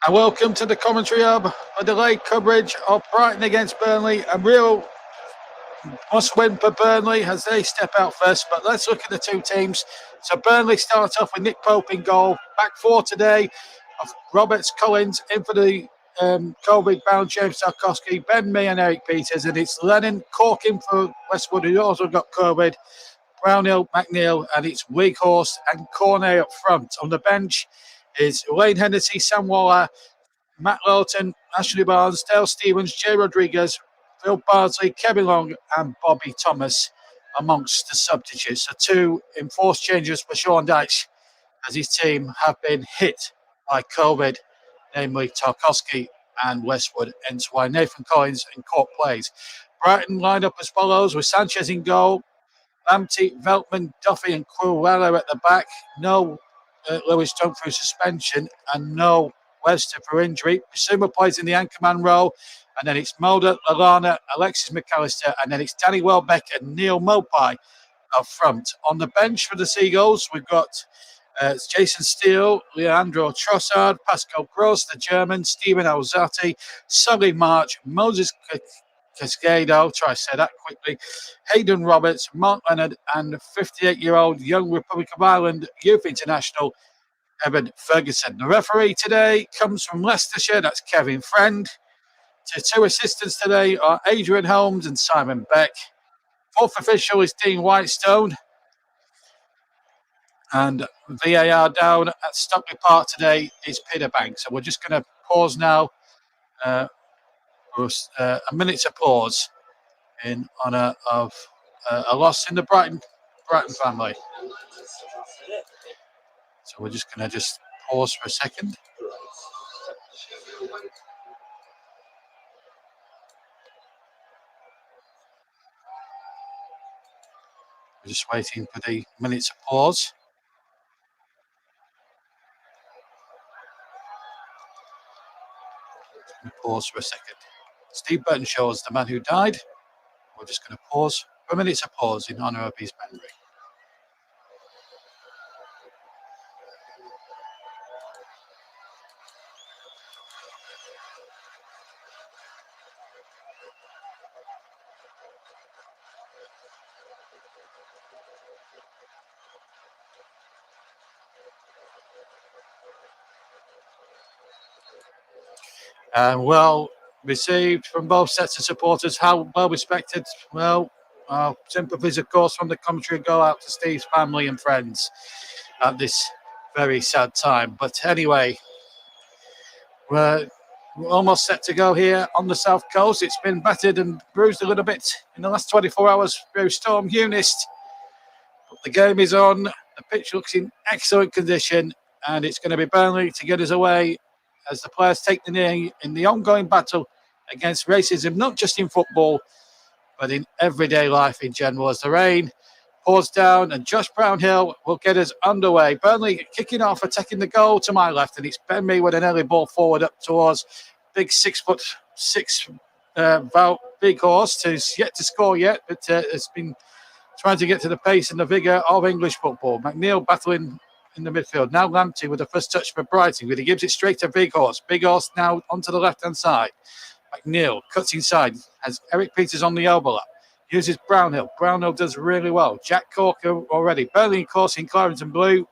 And welcome to the commentary hub, a delayed coverage of Brighton against Burnley. A real must-win for Burnley as they step out first. But let's look at the two teams. So Burnley starts off with Nick Pope in goal. Back four today of Roberts, Collins in for the COVID-bound James Tarkowski, Ben Mee and Eric Peters. And it's Lennon Corkin for Westwood, who also got COVID. Brownhill, McNeil, and it's Weghorst and Cornet up front. On the bench is Wayne Hennessy, Sam Waller, Matt Lawton, Ashley Barnes, Dale Stevens, Jay Rodriguez, Phil Bardsley, Kevin Long, and Bobby Thomas amongst the substitutes. So two enforced changes for Sean Dyche as his team have been hit by COVID, namely Tarkowski and Westwood, hence why Nathan Collins and Court plays. Brighton lined up as follows with Sanchez in goal, Lamptey, Veltman, Duffy and Cruella at the back. No Lewis Dunk through suspension and no Webster for injury. Basuma plays in the anchorman role, and then it's Mulder, Lallana, Alexis McAllister, and then it's Danny Welbeck and Neil Mopai up front. On the bench for the Seagulls, we've got Jason Steele, Leandro Trossard, Pascal Gross, the German, Stephen Alzati, Sully March, Moses Cascado, try to say that quickly, Hayden Roberts, Mark Leonard, and 58-year-old young Republic of Ireland youth international, Evan Ferguson. The referee today comes from Leicestershire, that's Kevin Friend. The two assistants today are Adrian Holmes and Simon Beck. Fourth official is Dean Whitestone. And VAR down at Stockley Park today is Peter Banks. So we're just going to pause now. A minute's applause in honour of a loss in the Brighton family. So we're just going to pause for a second. We're just waiting for the minute's applause. Pause for a second. Steve Burtonshaw is the man who died. We're just going to pause for a minute's applause in honour of his memory. Well received from both sets of supporters. How well respected? Well, our sympathies, of course, from the commentary go out to Steve's family and friends at this very sad time. But anyway, we're almost set to go here on the south coast. It's been battered and bruised a little bit in the last 24 hours through Storm Eunice. But the game is on. The pitch looks in excellent condition, and it's going to be Burnley to get us away as the players take the knee in the ongoing battle against racism, not just in football, but in everyday life in general. As the rain pours down, and Josh Brownhill will get us underway. Burnley kicking off, attacking the goal to my left, and it's Ben Mee with an early ball forward up towards big 6'6" Weghorst, who's yet to score yet, but has been trying to get to the pace and the vigour of English football. McNeil battling in the midfield. Now Lamptey with the first touch for Brighton, but he gives it straight to Weghorst. Weghorst now onto the left-hand side. McNeil cuts inside, has Eric Peters on the overlap. Uses Brownhill. Brownhill does really well. Jack Corker already. Burnley, of course, in Clarence and blue.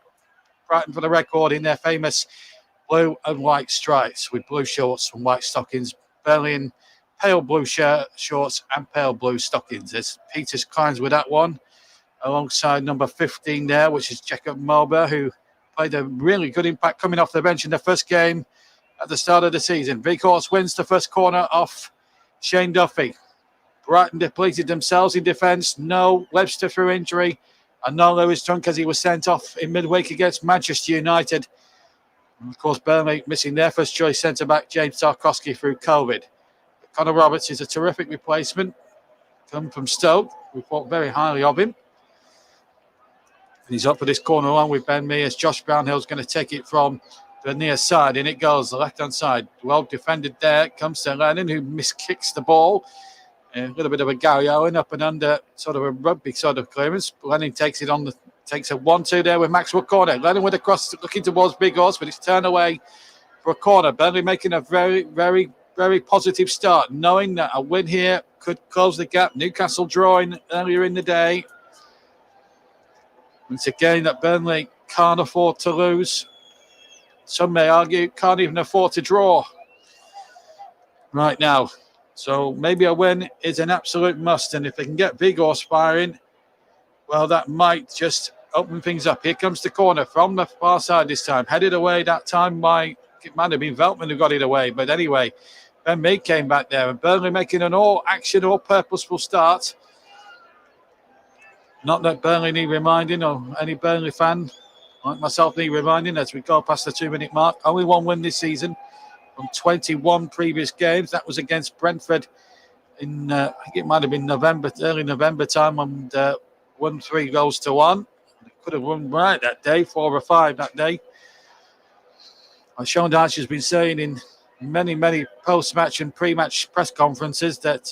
Brighton, for the record, in their famous blue and white stripes with blue shorts and white stockings. Burnley in pale blue shorts and pale blue stockings. There's Peters climbs with that one, alongside number 15 there, which is Jacob Mulber, who played a really good impact coming off the bench in the first game at the start of the season. Weghorst wins the first corner off Shane Duffy. Brighton depleted themselves in defence. No Webster through injury, and no Lewis Dunk as he was sent off in midweek against Manchester United. And of course, Burnley missing their first choice centre-back, James Tarkowski, through COVID. But Connor Roberts is a terrific replacement. Come from Stoke. We thought very highly of him. And he's up for this corner along with Ben Mee as Josh Brownhill's going to take it from the near side. In it goes, the left-hand side. Well defended there. Comes to Lennon, who miskicks the ball. A little bit of a Gary Owen up and under, sort of a rugby sort of clearance. Lennon takes it on takes a 1-2 there with Maxwell Cornet. Lennon with a cross looking towards Weghorst, but it's turned away for a corner. Burnley making a very, very, very positive start, knowing that a win here could close the gap. Newcastle drawing earlier in the day. It's a game that Burnley can't afford to lose. Some may argue can't even afford to draw right now. So maybe a win is an absolute must. And if they can get Weghorst firing, well, that might just open things up. Here comes the corner from the far side this time. Headed away that time by, it might have been Veltman who got it away. But anyway, Ben Mead came back there. And Burnley making an all-action, all-purposeful start. Not that Burnley need reminding, or any Burnley fan like myself need reminding as we go past the 2-minute mark. Only one win this season from 21 previous games. That was against Brentford in, I think it might have been November, early November time, and won 3-1. Could have won right that day, 4 or 5 that day. As Sean Dyche has been saying in many, many post-match and pre-match press conferences that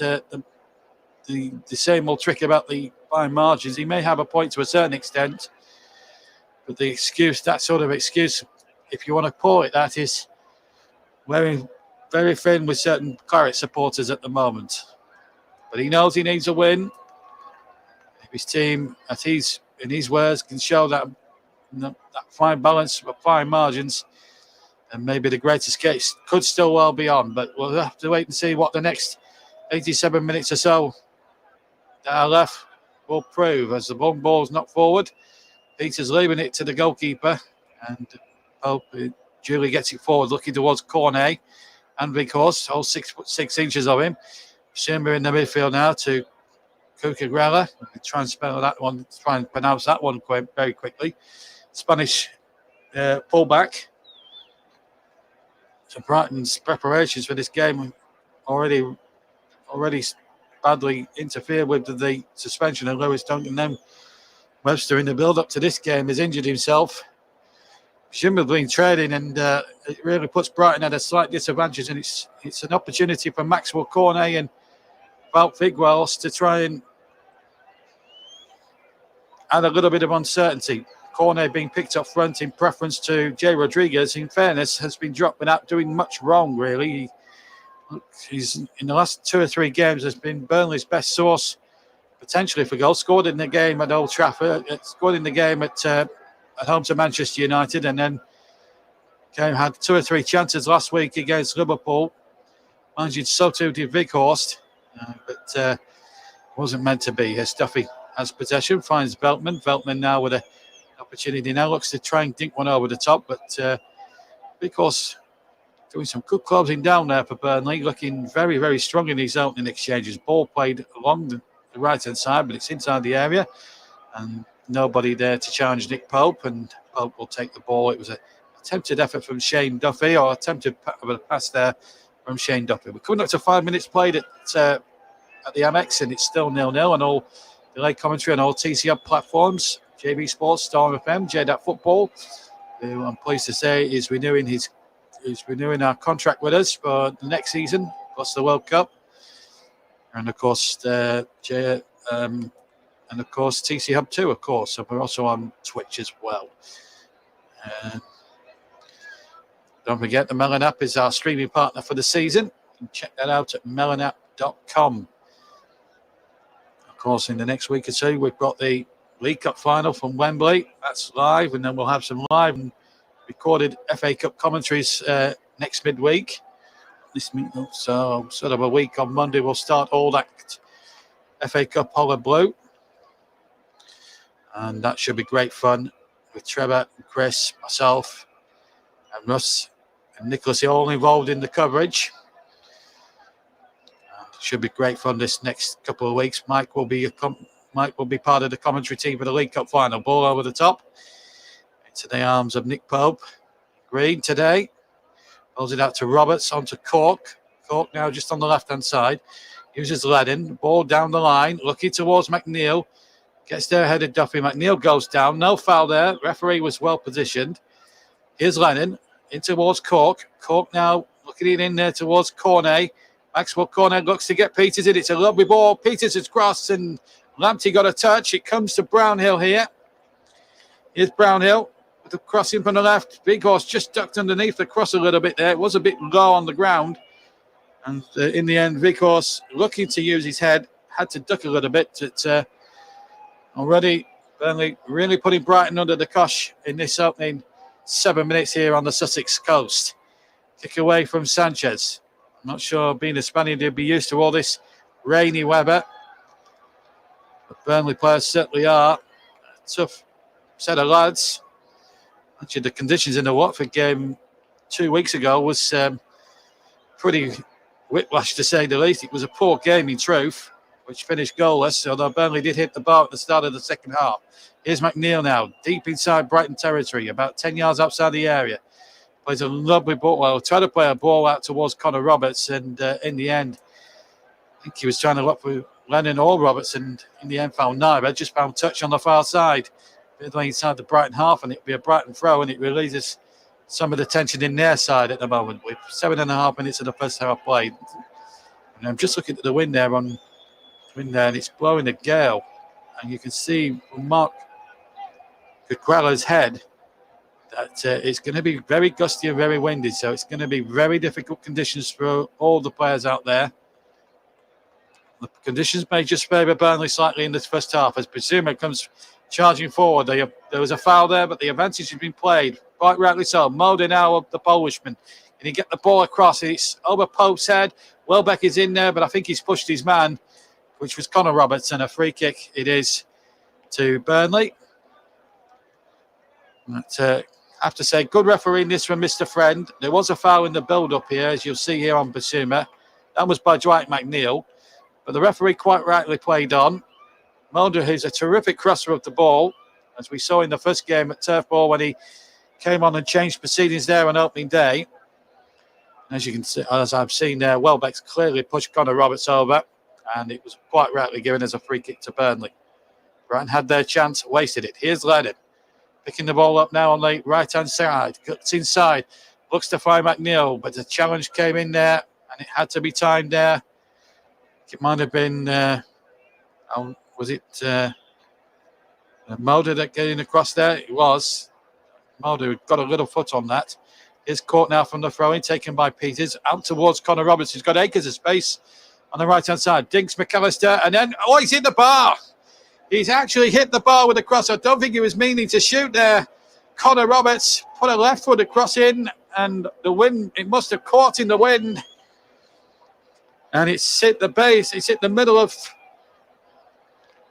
the same old trick about the fine margins. He may have a point to a certain extent, but the excuse, that sort of excuse, if you want to call it that, is wearing very thin with certain Claret supporters at the moment. But he knows he needs a win. If his team, in his words, can show that fine balance of fine margins, and maybe the greatest case could still well be on. But we'll have to wait and see what the next 87 minutes or so that are left will prove. As the ball's not forward, Peters leaving it to the goalkeeper, and Pope duly gets it forward, looking towards Cornet and Weghorst, all 6'6" of him. Schirmer in the midfield now to Cucurella. Try and spell that one, try and pronounce that one very quickly. Spanish fullback. So Brighton's preparations for this game already badly interfered with the suspension of Lewis Dunk, and then Webster in the build-up to this game has injured himself. Schirmer been trading, and it really puts Brighton at a slight disadvantage, and it's an opportunity for Maxwell Cornet and Wout Weghorst to try and add a little bit of uncertainty. Cornet being picked up front in preference to Jay Rodriguez, in fairness, has been dropped without doing much wrong, really. He's in the last 2 or 3 games has been Burnley's best source potentially for goals. Scored in the game at Old Trafford, scored in the game at home to Manchester United, and then had 2 or 3 chances last week against Liverpool. Managed so too did Weghorst, but wasn't meant to be. Stuffy has possession, finds Veltman. Veltman now with an opportunity now, looks to try and dink one over the top, but Weghorst doing some good closing down there for Burnley, looking very, very strong in these opening exchanges. Ball played along the right-hand side, but it's inside the area, and nobody there to challenge Nick Pope, and Pope will take the ball. It was an attempted effort from Shane Duffy, or attempted pass there from Shane Duffy. We're coming up to 5 minutes played at the Amex, and it's still 0-0 on all delay commentary on all TCM platforms. JB Sports, Storm FM, J-DAC Football, who I'm pleased to say is renewing our contract with us for the next season, plus the World Cup, and of course TC Hub 2, of course. So we're also on Twitch as well. Don't forget, the Melon app is our streaming partner for the season. You can check that out at melonapp.com. Of course, in the next week or two, we've got the League Cup final from Wembley. That's live, and then we'll have some live and recorded FA Cup commentaries next midweek. So sort of a week on Monday, we'll start all that FA Cup Holland Blue. And that should be great fun with Trevor, and Chris, myself, and Russ and Nicholas are all involved in the coverage. Should be great fun this next couple of weeks. Mike will be part of the commentary team for the League Cup final. Ball over the top into the arms of Nick Pope. Green today. Rolls it out to Roberts, onto Cork. Cork now just on the left-hand side. Uses Lennon. Ball down the line. Looking towards McNeil. Gets there ahead of Duffy. McNeil goes down. No foul there. Referee was well positioned. Here's Lennon. In towards Cork. Cork now looking in there towards Cornet. Maxwell Cornet looks to get Peters in. It's a lovely ball. Peters has crossed and Lamptey got a touch. It comes to Brownhill here. Here's Brownhill. with the crossing from the left. Big Horse just ducked underneath the cross a little bit there. It was a bit low on the ground. And in the end, Big Horse, looking to use his head, had to duck a little bit. Already, Burnley really putting Brighton under the cosh in this opening 7 minutes here on the Sussex coast. Kick away from Sanchez. I'm not sure, being a Spaniard, he'd be used to all this rainy weather. But Burnley players certainly are. A tough set of lads. Actually, the conditions in the Watford game 2 weeks ago was pretty whiplash, to say the least. It was a poor game in truth, which finished goalless, although Burnley did hit the bar at the start of the second half. Here's McNeil now, deep inside Brighton territory, about 10 yards outside the area. Plays a lovely ball. Well, tried to play a ball out towards Connor Roberts, and in the end, I think he was trying to look for Lennon or Roberts, and in the end found neither. Just found touch on the far side, inside the Brighton half, and it'll be a Brighton throw, and it releases some of the tension in their side at the moment with 7.5 minutes of the first half played. And I'm just looking at the wind there, and it's blowing a gale, and you can see from Mark Cucurello's head that it's going to be very gusty and very windy, so it's going to be very difficult conditions for all the players out there. The conditions may just favour Burnley slightly in this first half as Bissouma comes charging forward. There was a foul there, but the advantage has been played, quite rightly so. Mulder now, the Polishman. Can he get the ball across? It's over Pope's head. Welbeck is in there, but I think he's pushed his man, which was Connor Roberts, and a free kick it is to Burnley. But, I have to say, good refereeing this from Mr. Friend. There was a foul in the build-up here, as you'll see here on Bissouma. That was by Dwight McNeil. But the referee quite rightly played on. Mulder, who's a terrific crosser of the ball, as we saw in the first game at Turf Ball when he came on and changed proceedings there on opening day. As you can see, as I've seen there, Welbeck's clearly pushed Connor Roberts over, and it was quite rightly given as a free kick to Burnley. Brighton had their chance, wasted it. Here's Lennon, picking the ball up now on the right-hand side, cuts inside, looks to find McNeil, but the challenge came in there, and it had to be timed there. It might have been, was it Mulder that getting across there? It was. Mulder got a little foot on that. Is caught now from the throw-in, taken by Peters, out towards Connor Roberts, who's got acres of space on the right-hand side. Dinks McAllister, and then, he's hit the bar. He's actually hit the bar with a cross. I don't think he was meaning to shoot there. Connor Roberts put a left-footed cross in, and the wind, it must have caught in the wind. And it's hit the base. It's hit the middle of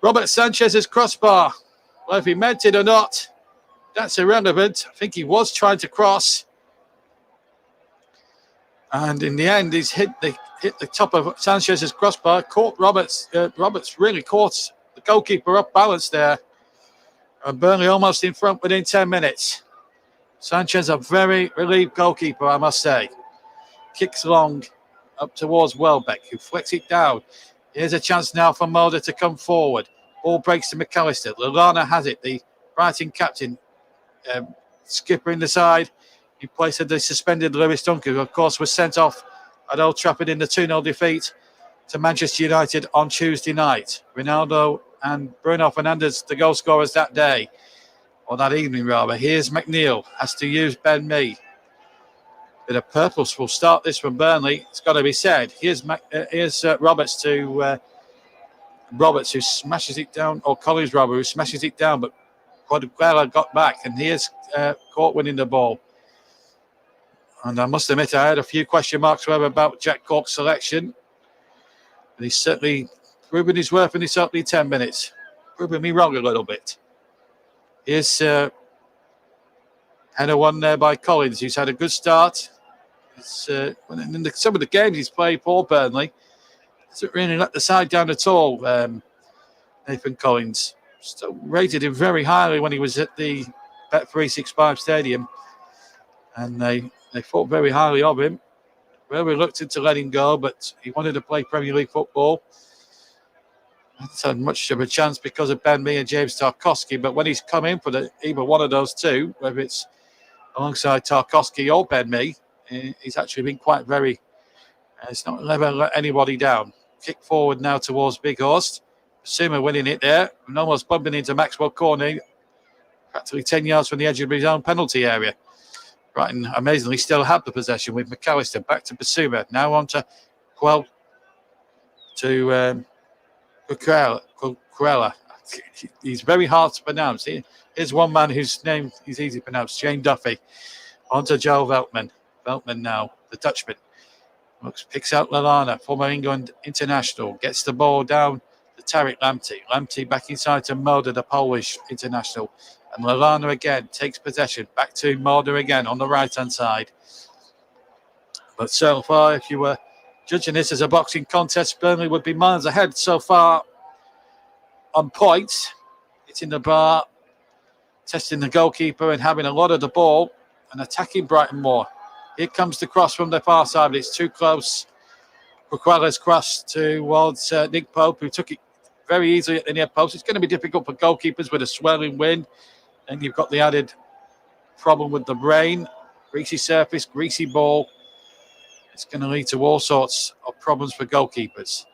Robert Sanchez's crossbar. Well, if he meant it or not, that's irrelevant. I think he was trying to cross. And in the end, he's hit the top of Sanchez's crossbar. Caught Roberts. Roberts really caught the goalkeeper up balance there. And Burnley almost in front within 10 minutes. Sanchez, a very relieved goalkeeper, I must say. Kicks long up towards Welbeck, who flicks it down. Here's a chance now for Mulder to come forward. Ball breaks to McAllister. Lallana has it, the Brighton captain, skipper in the side. He placed the suspended Lewis Duncan, who of course was sent off at Old Trafford in the 2-0 defeat to Manchester United on Tuesday night. Ronaldo and Bruno Fernandes, the goal scorers that day, or that evening rather. Here's McNeil, has to use Ben Mee. Bit of purposeful start this from Burnley, it's got to be said. Here's Roberts to Roberts, who smashes it down, or Collins rather, who smashes it down, but Quadraguela got back, and here's Court winning the ball. And I must admit, I had a few question marks about Jack Cork's selection, but he's certainly proven his worth in this opening 10 minutes, proving me wrong a little bit. Here's header one there by Collins, who's had a good start. In some of the games he's played for Burnley, hasn't really let the side down at all. Nathan Collins still rated him very highly when he was at the Bet365 Stadium, and they thought very highly of him. Very reluctant to let him go, but he wanted to play Premier League football. Hasn't had much of a chance because of Ben Mee and James Tarkowski, but when he's come in for either one of those two, whether it's alongside Tarkowski or Ben Mee, he's actually been quite very. It's not never let anybody down. Kick forward now towards Big Horst. Bissouma winning it there, and almost bumping into Maxwell Cornet. practically 10 yards from the edge of his own penalty area. Brighton, amazingly, still have the possession with McAllister. Back to Basuma. Now on to Cucurella. He's very hard to pronounce. Here's one man whose name is easy to pronounce, Shane Duffy. On to Joe Veltman. Veltman now, the Dutchman. Picks out Lallana, former England international. Gets the ball down to Tariq Lamptey. Lamptey back inside to Mulder, the Polish international. And Lallana again takes possession. Back to Mulder again on the right-hand side. But so far, if you were judging this as a boxing contest, Burnley would be miles ahead so far on points. Hitting the bar, testing the goalkeeper and having a lot of the ball and attacking Brighton more. Here comes the cross from the far side, but it's too close. Cucurella's cross towards Nick Pope, who took it very easily at the near post. It's going to be difficult for goalkeepers with a swelling wind. And you've got the added problem with the rain. Greasy surface, greasy ball. It's going to lead to all sorts of problems for goalkeepers.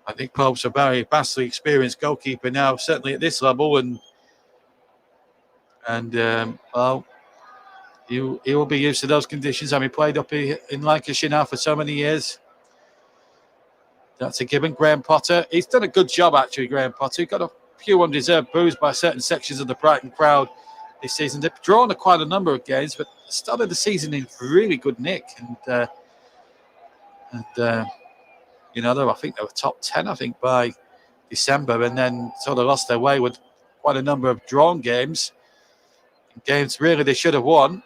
I think Pope's a very vastly experienced goalkeeper now, certainly at this level. And he will be used to those conditions. I mean, played up in Lancashire now for so many years. That's a given. Graham Potter. He's done a good job, actually, Graham Potter. He got a few undeserved boos by certain sections of the Brighton crowd this season. They've drawn quite a number of games, but started the season in really good nick. I think they were top 10, by December, and then sort of lost their way with quite a number of drawn games. Games really they should have won.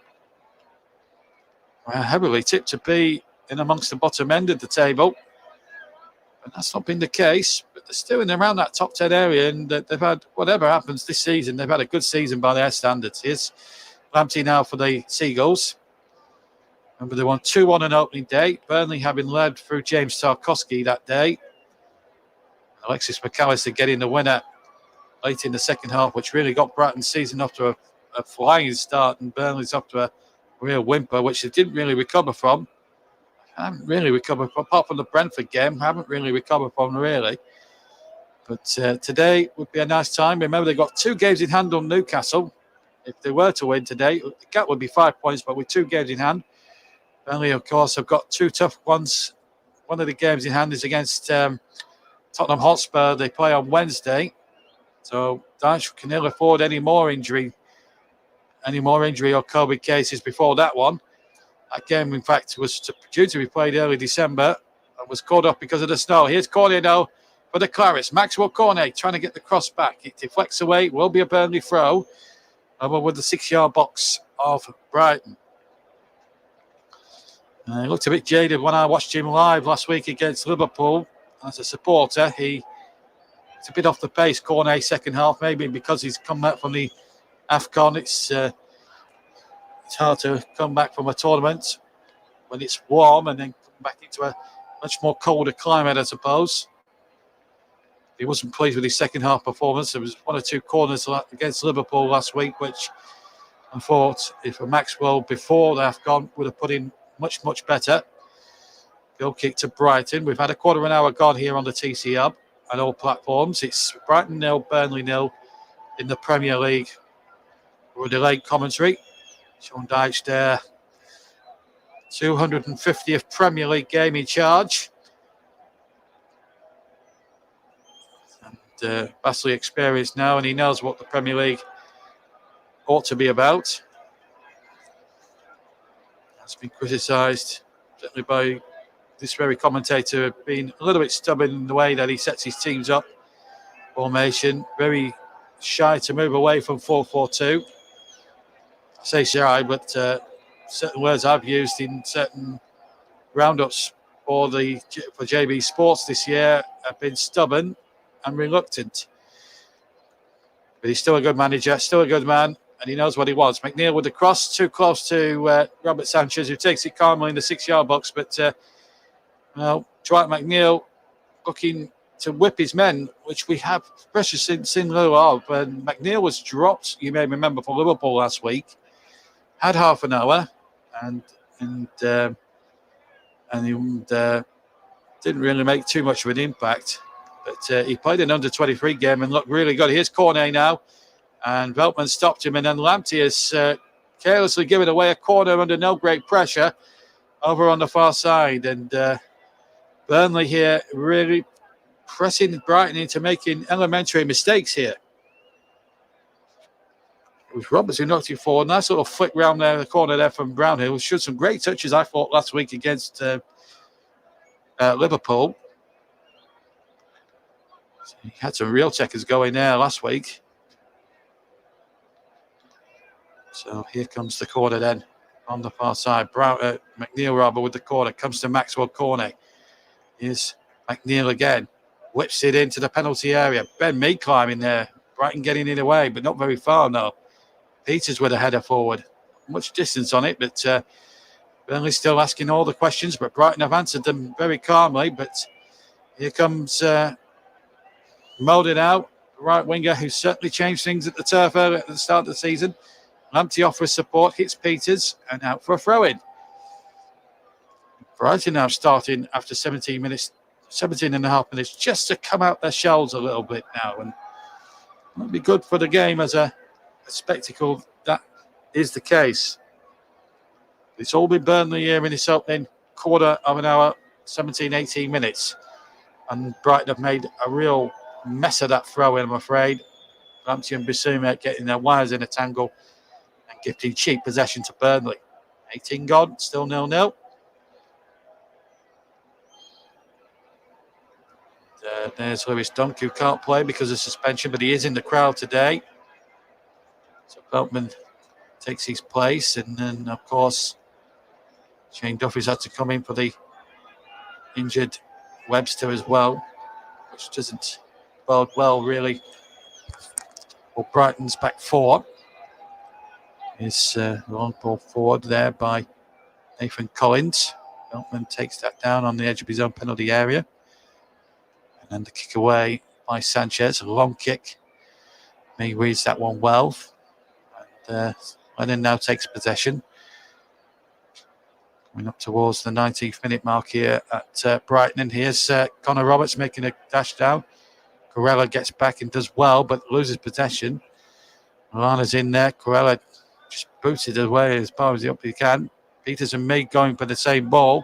Heavily tipped to be in amongst the bottom end of the table. And that's not been the case, but they're still in around that top 10 area, and they've had, whatever happens this season, they've had a good season by their standards. Here's Lamptey now for the Seagulls. Remember, they won 2-1 on opening day. Burnley having led through James Tarkowski that day. Alexis McAllister getting the winner late in the second half, which really got Brighton's season off to a flying start, and Burnley's off to a real whimper, which they didn't really recover from. Haven't really recovered from, apart from the Brentford game. Haven't really recovered from, really. But today would be a nice time. Remember, they've got 2 games in hand on Newcastle. If they were to win today, the gap would be 5 points, but with 2 games in hand. Burnley, of course, have got 2 tough ones. One of the games in hand is against Tottenham Hotspur. They play on Wednesday. So Dyche can ill afford any more injury or COVID cases before that one. That game, in fact, was due to be played early December and was called off because of the snow. Here's Cornet now for the Clarets. Maxwell Cornet trying to get the cross back. It deflects away. It will be a Burnley throw over with the 6-yard box of Brighton. He looked a bit jaded when I watched him live last week against Liverpool as a supporter. It's a bit off the pace, Cornet, second half, maybe because he's come back from the AFCON. It's hard to come back from a tournament when it's warm and then come back into a much more colder climate, I suppose. He wasn't pleased with his second half performance. There was 1 or 2 corners against Liverpool last week, which I thought if Maxwell before the AFCON would have put in much, much better. Goal kick to Brighton. We've had a quarter of an hour gone here on the TC Hub and all platforms. It's Brighton 0, Burnley 0 in the Premier League. For a delayed commentary. Sean Dyche there. 250th Premier League game in charge. And vastly experienced now, and he knows what the Premier League ought to be about. That's been criticised, certainly by this very commentator, being a little bit stubborn in the way that he sets his teams up. Formation, very shy to move away from 4-4-2. I say shy, but certain words I've used in certain roundups for JB Sports this year have been stubborn and reluctant. But he's still a good manager, still a good man, and he knows what he wants. McNeil with the cross, too close to Robert Sanchez, who takes it calmly in the 6-yard box. But Dwight McNeil looking to whip his men, which we have precious in lieu of. And McNeil was dropped, you may remember, for Liverpool last week. Had half an hour and didn't really make too much of an impact. But he played an under-23 game and looked really good. Here's Cornet now. And Veltman stopped him, and then Lamptey has carelessly given away a corner under no great pressure over on the far side. And Burnley here really pressing Brighton into making elementary mistakes here. It was Roberts who knocked it forward. Nice little flick round there in the corner there from Brownhill. Showed some great touches, I thought, last week against Liverpool. So he had some real checkers going there last week. So here comes the corner then on the far side. McNeil rather with the corner. Comes to Maxwell Cornet. Here's McNeil again. Whips it into the penalty area. Ben Mead climbing there. Brighton getting in the way, but not very far, no. Peters with a header forward. Much distance on it, but Burnley still asking all the questions, but Brighton have answered them very calmly. But here comes Mulder now, the right winger, who certainly changed things at the turf early at the start of the season. Lamptey offers support, hits Peters, and out for a throw-in. Brighton now starting after 17 and a half minutes, just to come out their shells a little bit now. And it'll be good for the game as a spectacle. That is the case. It's all been Burnley here in this opening quarter of an hour, 17, 18 minutes. And Brighton have made a real mess of that throw-in, I'm afraid. Lamptey and Bissouma getting their wires in a tangle and gifting cheap possession to Burnley. 18 gone, still 0-0. There's Lewis Dunk, who can't play because of suspension, but he is in the crowd today. So Veltman takes his place, and then, of course, Shane Duffy's had to come in for the injured Webster as well, which doesn't bode well, really, for Brighton's back four. Is long ball forward there by Nathan Collins. Veltman takes that down on the edge of his own penalty area. And the kick away by Sanchez, a long kick. He reads that one well. And Lennon now takes possession. Coming up towards the 19th minute mark here at Brighton. And here's Connor Roberts making a dash down. Corella gets back and does well, but loses possession. Milana's in there. Corella just boots it away as far as he can. Peters and Mead going for the same ball.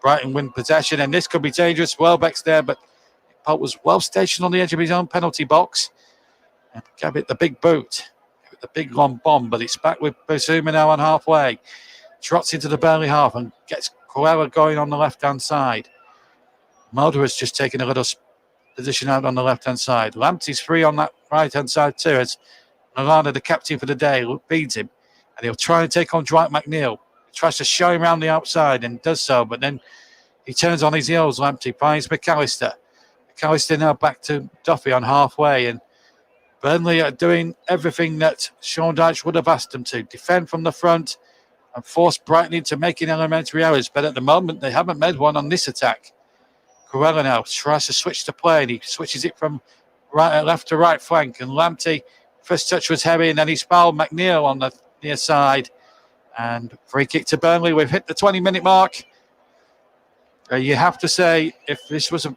Brighton win possession, and this could be dangerous. Welbeck's there, but Pope was well stationed on the edge of his own penalty box and gave it the big boot, the big long bomb, but it's back with Bissouma now on halfway. Trots into the Burnley half and gets Corella going on the left-hand side. Mulder has just taken a little position out on the left-hand side. Lamptey's free on that right-hand side too, as Milana, the captain for the day, feeds him, and he'll try and take on Dwight McNeil. He tries to show him around the outside and does so, but then he turns on his heels. Lamptey finds McAllister. McAllister now back to Duffy on halfway, and Burnley are doing everything that Sean Dyche would have asked them to. Defend from the front and force Brighton into making elementary errors, but at the moment they haven't made one on this attack. Corella now tries to switch to play, and he switches it from left to right flank, and Lamptey, first touch was heavy, and then he's fouled McNeil on the near side, and free kick to Burnley. We've hit the 20-minute mark. You have to say, if this was a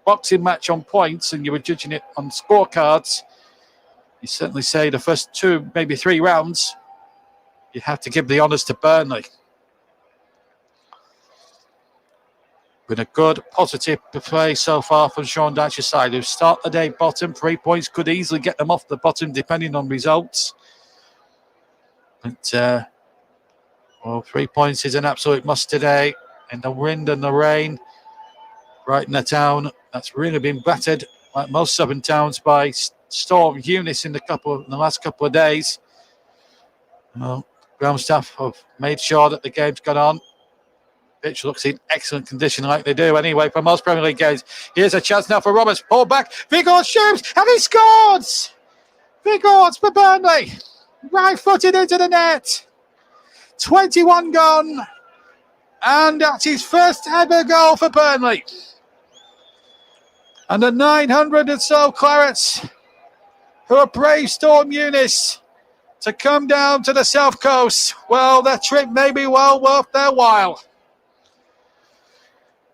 boxing match on points and you were judging it on scorecards, you certainly say the first 2, maybe 3 rounds, you have to give the honours to Burnley. Been a good, positive play so far from Sean Dyche's side, who start the day bottom. 3 points could easily get them off the bottom, depending on results. But, 3 points is an absolute must today. In the wind and the rain, Brighton, a town that's really been battered, like most southern towns, by Storm Eunice in the last couple of days. Well, ground staff have made sure that the game's gone on. Pitch looks in excellent condition, like they do anyway for most Premier League games. Here's a chance now for Roberts. Pull back. Vigor shoots, and he scores! Vigor for Burnley. Right-footed into the net. 21 gone. And that's his first ever goal for Burnley. And the 900 or so Clarets, who are brave Storm Eunice to come down to the South Coast, well, their trip may be well worth their while.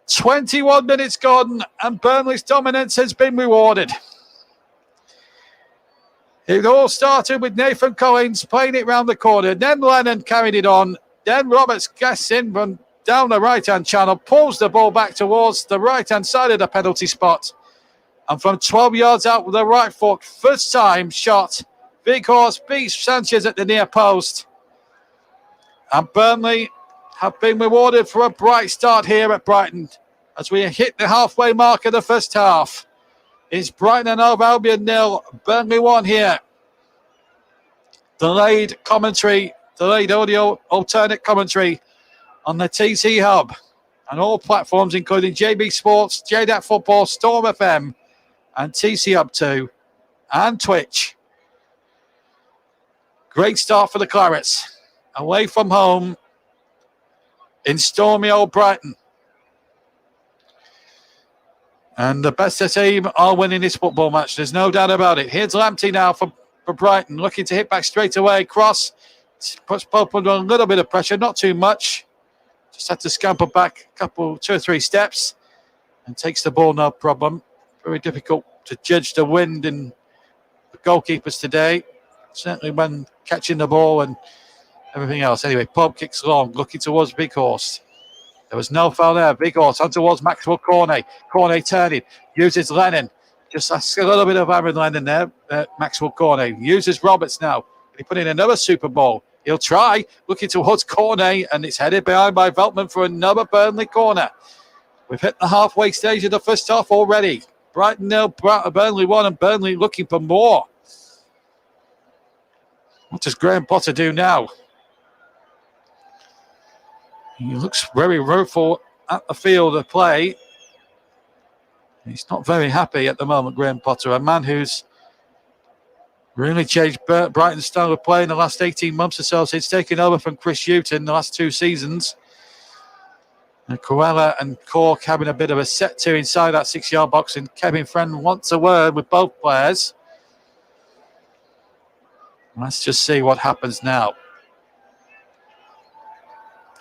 21 minutes gone, and Burnley's dominance has been rewarded. It all started with Nathan Collins playing it round the corner. Then Lennon carried it on. Then Roberts gets in from down the right-hand channel, pulls the ball back towards the right-hand side of the penalty spot. And from 12 yards out with the right foot, first time shot. Big Horse beats Sanchez at the near post. And Burnley have been rewarded for a bright start here at Brighton as we hit the halfway mark of the first half. It's Brighton and Hove Albion 0, Burnley 1 here. Delayed audio, alternate commentary on the TC Hub and all platforms, including JB Sports, J-DAC Football, Storm FM, and TC Hub 2, and Twitch. Great start for the Clarets. Away from home in stormy old Brighton. And the best team are winning this football match. There's no doubt about it. Here's Lamptey now for Brighton, looking to hit back straight away. Cross puts Pope under a little bit of pressure, not too much. Just had to scamper back two or three steps and takes the ball, no problem. Very difficult to judge the wind in the goalkeepers today. Certainly when catching the ball and everything else. Anyway, Pope kicks long, looking towards Big Horse. There was no foul there. Big Horse on towards Maxwell Cornet. Cornet turning, uses Lennon. Just a little bit of Aaron Lennon there. Maxwell Cornet uses Roberts now. He put in another Super Bowl. He'll try, looking towards Cornet, and it's headed behind by Veltman for another Burnley corner. We've hit the halfway stage of the first half already. Brighton 0, Burnley 1, and Burnley looking for more. What does Graham Potter do now? He looks very rueful at the field of play. He's not very happy at the moment, Graham Potter, a man who's really changed Brighton's style of play in the last 18 months or so since taking over from Chris Hughton the last 2 seasons. And Coella and Cork having a bit of a set to inside that 6-yard box, and Kevin Friend wants a word with both players. Let's just see what happens now.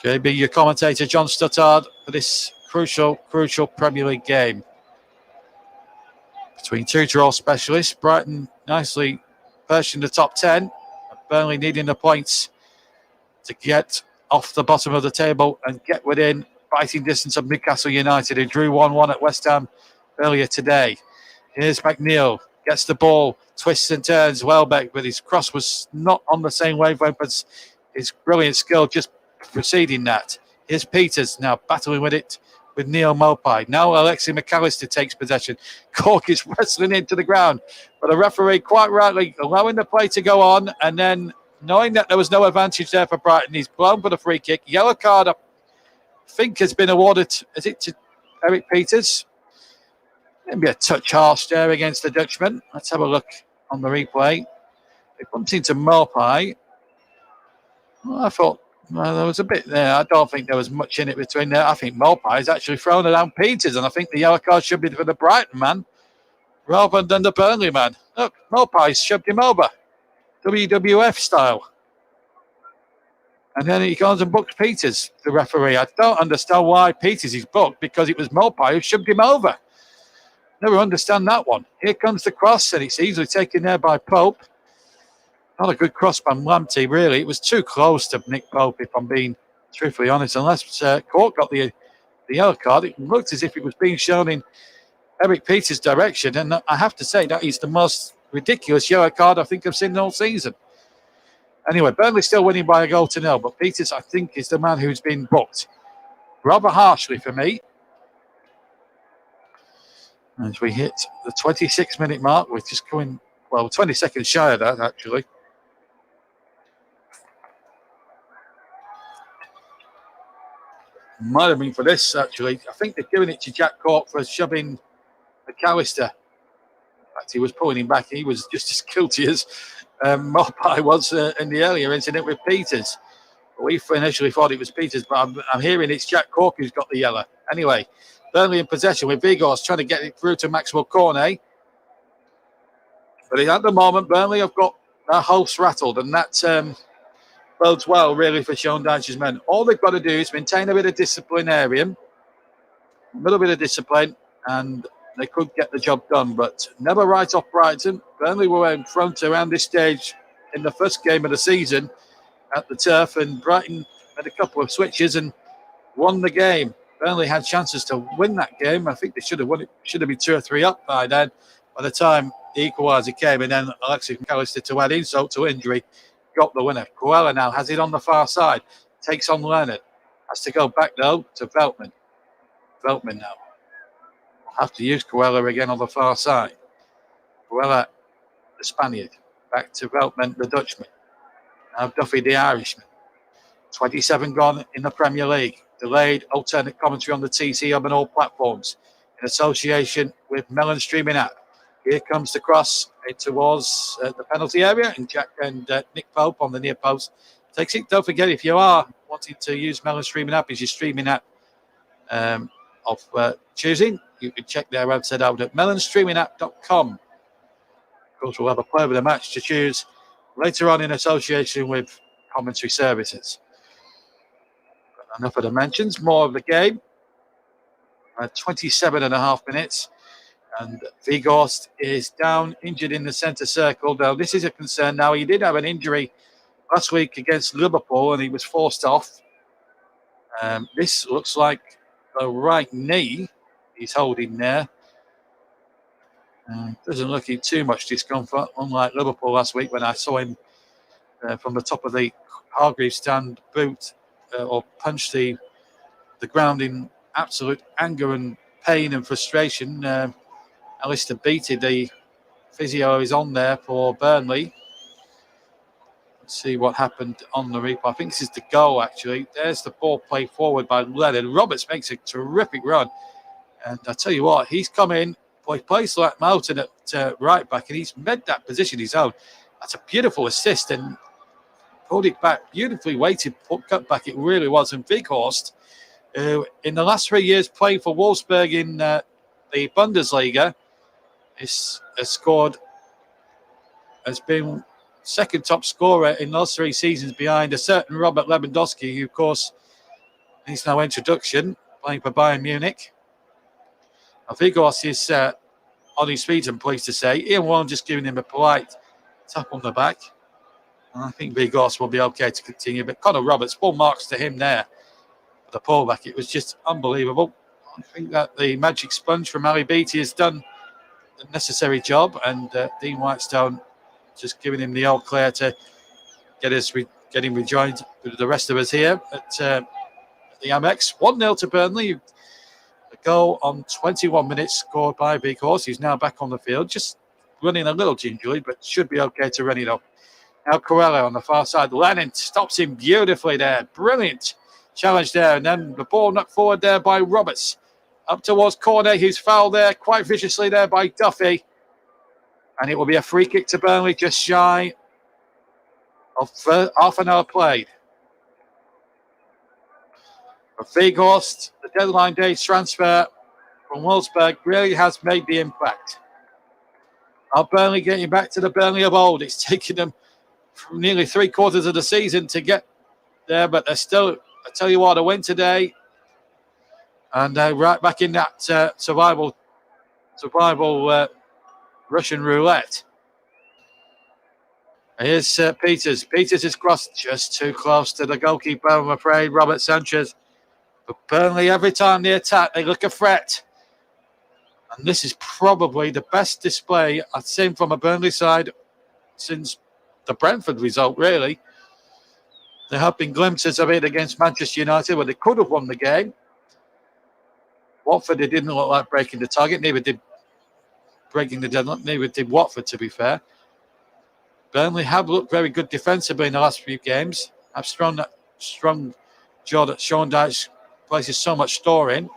JB, your commentator, John Stuttard, for this crucial Premier League game. Between two draw specialists, Brighton nicely perched in the top 10. Burnley needing the points to get off the bottom of the table and get within fighting distance of Newcastle United, who drew 1-1 at West Ham earlier today. Here's McNeil, gets the ball, twists and turns Welbeck, but his cross was not on the same wavelength as his brilliant skill just preceding that. Here's Peters now battling with it with Neil Mopai. Now Alexi McAllister takes possession. Cork is wrestling into the ground, but the referee quite rightly allowing the play to go on, and then knowing that there was no advantage there for Brighton, he's blown for the free kick. Yellow card, I think, has been awarded, is it to Eric Peters? Maybe a touch harsh there against the Dutchman. Let's have a look on the replay. It bumped into Mopai. Well, I thought there was a bit there. I don't think there was much in it between there. I think Mopai has actually thrown around Peters, and I think the yellow card should be for the Brighton man rather than the Burnley man. Look, Mopai's shoved him over. WWF style. And then he goes and books Peters, the referee. I don't understand why Peters is booked, because it was Mopai who shoved him over. Never understand that one. Here comes the cross, and it's easily taken there by Pope. Not a good cross by Lamptey, really. It was too close to Nick Pope, if I'm being truthfully honest. Unless Cork got the yellow card, it looked as if it was being shown in Eric Peters' direction. And I have to say, that is the most ridiculous yellow card I think I've seen all season. Anyway, Burnley still winning by 1-0, but Peters, I think, is the man who's been booked rather harshly for me. As we hit the 26-minute mark, we're just going, 20 seconds shy of that, actually. Might have been for this, actually. I think they've given it to Jack Cork for shoving McAllister. In fact, he was pulling him back. He was just as guilty as Mopai was in the earlier incident with Peters. We initially thought it was Peters, but I'm hearing it's Jack Cork who's got the yellow. Anyway, Burnley in possession with Vigors trying to get it through to Maxwell Cornet. But at the moment, Burnley have got their hosts rattled, and that bodes well, really, for Sean Dyche's men. All they've got to do is maintain a bit of disciplinarian, a little bit of discipline, and they could get the job done, but never write off Brighton. Burnley were in front around this stage in the first game of the season at the turf, and Brighton made a couple of switches and won the game. Burnley had chances to win that game. I think they should have won it. Should have been 2 or 3 up by then. By the time the equaliser came, and then Alexis McAllister, to add insult to injury, got the winner. Coella now has it on the far side. Takes on Leonard. Has to go back though to Veltman. Veltman now. Have to use Coella again on the far side. Coella, the Spaniard. Back to Veltman, the Dutchman. Now Duffy, the Irishman. 27 gone in the Premier League. Delayed alternate commentary on the TC Hub and all platforms in association with Melon Streaming app. Here comes the cross towards the penalty area, and Jack and Nick Pope on the near post takes it. Don't forget, if you are wanting to use Melon Streaming app as your streaming app of choosing, you can check their website out at melonstreamingapp.com. Of course, we'll have a player of the match to choose later on in association with commentary services. But enough of the mentions, more of the game. 27 and a half minutes. And Weghorst is down, injured in the centre circle. Though this is a concern now. He did have an injury last week against Liverpool and he was forced off. This looks like the right knee he's holding there. Doesn't look in too much discomfort, unlike Liverpool last week when I saw him from the top of the Hargreaves stand boot or punch the ground in absolute anger and pain and frustration. Alistair Beattie, the physio, is on there for Burnley. Let's see what happened on the replay. I think this is the goal, actually. There's the ball played forward by Leonard. Roberts makes a terrific run. And I tell you what, he's come in, plays like Moulton at right back, and he's made that position his own. That's a beautiful assist and pulled it back. Beautifully weighted cut back, it really was. And Weghorst, who in the last 3 years playing for Wolfsburg in the Bundesliga, has been second top scorer in those 3 seasons behind a certain Robert Lewandowski, who, of course, needs no introduction, playing for Bayern Munich. Weghorst is on his feet, I'm pleased to say. Ian Warren just giving him a polite tap on the back. And I think Weghorst will be okay to continue. But Connor Roberts, full marks to him there. For the pullback, it was just unbelievable. I think that the magic sponge from Ali Beattie has done the necessary job, and Dean Whitestone just giving him the all clear to get him rejoined with the rest of us here at the Amex. 1-0 to Burnley. A goal on 21 minutes scored by Weghorst. He's now back on the field, just running a little gingerly, but should be okay to run it up. Now Coella on the far side. Lennon stops him beautifully there. Brilliant challenge there, and then the ball knocked forward there by Roberts. Up towards corner, he's fouled there quite viciously there by Duffy. And it will be a free kick to Burnley, just shy of half an hour played. For Weghorst, the deadline day transfer from Wolfsburg really has made the impact. Are Burnley getting back to the Burnley of old? It's taken them nearly 3/4 of the season to get there, but they're still, I tell you what, a win today. And right back in that survival Russian roulette. Here's Peters. Peters is crossed just too close to the goalkeeper, I'm afraid, Robert Sanchez. But Burnley, every time they attack, they look a threat. And this is probably the best display I've seen from a Burnley side since the Brentford result, really. There have been glimpses of it against Manchester United where they could have won the game. Watford, they didn't look like breaking the target. Neither did breaking the deadline. Neither did Watford, to be fair. Burnley have looked very good defensively in the last few games. Have strong jaw that Sean Dyche places so much store in.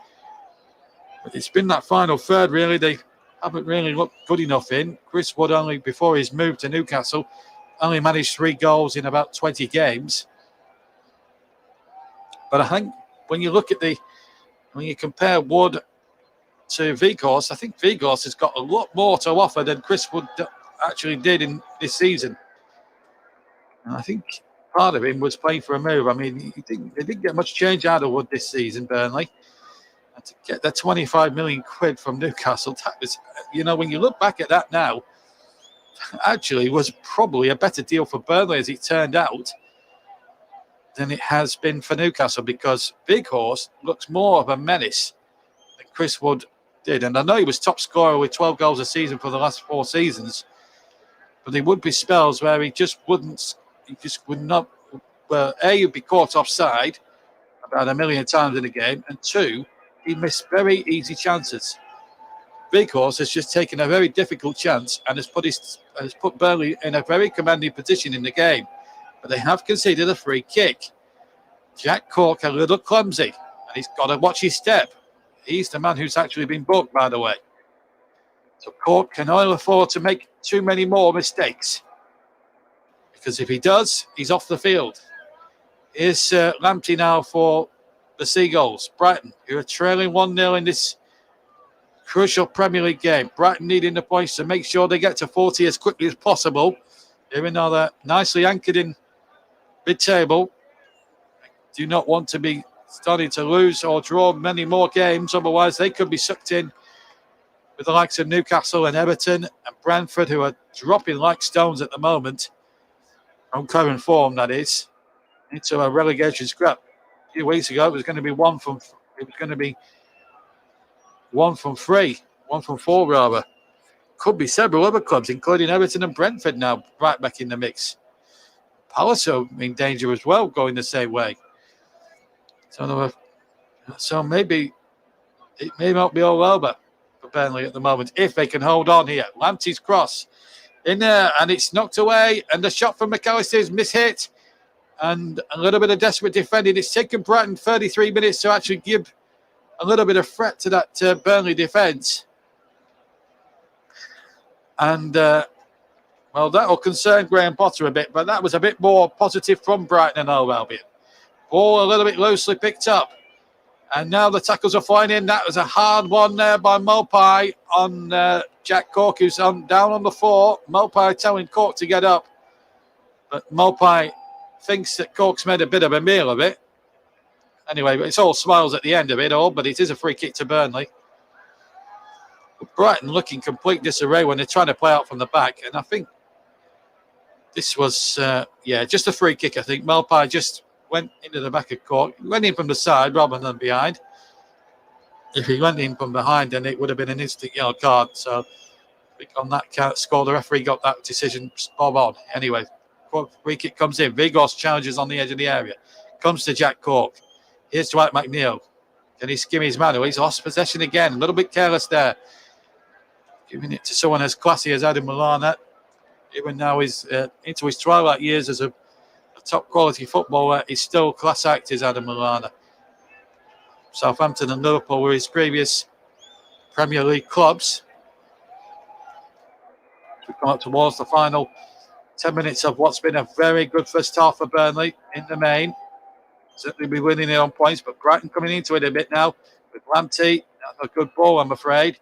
But it's been that final third, really, they haven't really looked good enough in. Chris Wood, only before his move to Newcastle, only managed 3 goals in about 20 games. But I think when you compare Wood to Weghorst, I think Weghorst has got a lot more to offer than Chris Wood actually did in this season. And I think part of him was playing for a move. I mean, they didn't get much change out of Wood this season, Burnley. And to get that 25 million quid from Newcastle, that was, when you look back at that now, actually was probably a better deal for Burnley as it turned out than it has been for Newcastle, because Big Horse looks more of a menace than Chris Wood did. And I know he was top scorer with 12 goals a season for the last 4 seasons, but there would be spells where he just would not, well, A, he'd be caught offside about a million times in a game, and 2, he missed very easy chances. Big Horse has just taken a very difficult chance and has put Burnley in a very commanding position in the game. But they have conceded a free kick. Jack Cork a little clumsy, and he's got to watch his step. He's the man who's actually been booked, by the way. So Cork can only afford to make too many more mistakes, because if he does, he's off the field. Here's Lamptey now for the Seagulls. Brighton, who are trailing 1-0 in this crucial Premier League game. Brighton needing the points to make sure they get to 40 as quickly as possible, even though they're nicely anchored in mid-table. Do not want to be starting to lose or draw many more games, otherwise they could be sucked in with the likes of Newcastle and Everton and Brentford, who are dropping like stones at the moment, on current form that is, into a relegation scrap. A few weeks ago it was going to be one from 4 rather. Could be several other clubs, including Everton and Brentford, now right back in the mix. Palace are in danger as well, going the same way. So maybe it may not be all over for Burnley at the moment, if they can hold on here. Lamptey's cross in there, and it's knocked away, and the shot from McAllister is mishit, and a little bit of desperate defending. It's taken Brighton 33 minutes to actually give a little bit of threat to that Burnley defence. And well, that will concern Graham Potter a bit, but that was a bit more positive from Brighton and Hove Albion. Ball a little bit loosely picked up. And now the tackles are flying in. That was a hard one there by Mopai on Jack Cork, who's down on the floor. Mopai telling Cork to get up. But Mopai thinks that Cork's made a bit of a meal of it. Anyway, it's all smiles at the end of it all, but it is a free kick to Burnley. Brighton looking complete disarray when they're trying to play out from the back. And I think this was, just a free kick, I think. Mopai just went into the back of Cork. He went in from the side rather than behind. If he went in from behind, then it would have been an instant yellow card. So I think on that score, the referee got that decision spot on. Anyway, free kick comes in. Vigos challenges on the edge of the area. Comes to Jack Cork. Here's Dwight McNeil. Can he skim his man? He's lost possession again. A little bit careless there. Giving it to someone as classy as Adam Lallana. Even now he's into his twilight years as a top quality footballer, he's still class act, is Adam Lallana. Southampton and Liverpool were his previous Premier League clubs. We come up towards the final 10 minutes of what's been a very good first half for Burnley in the main. Certainly be winning it on points, but Brighton coming into it a bit now with Lamptey. That's a good ball, I'm afraid.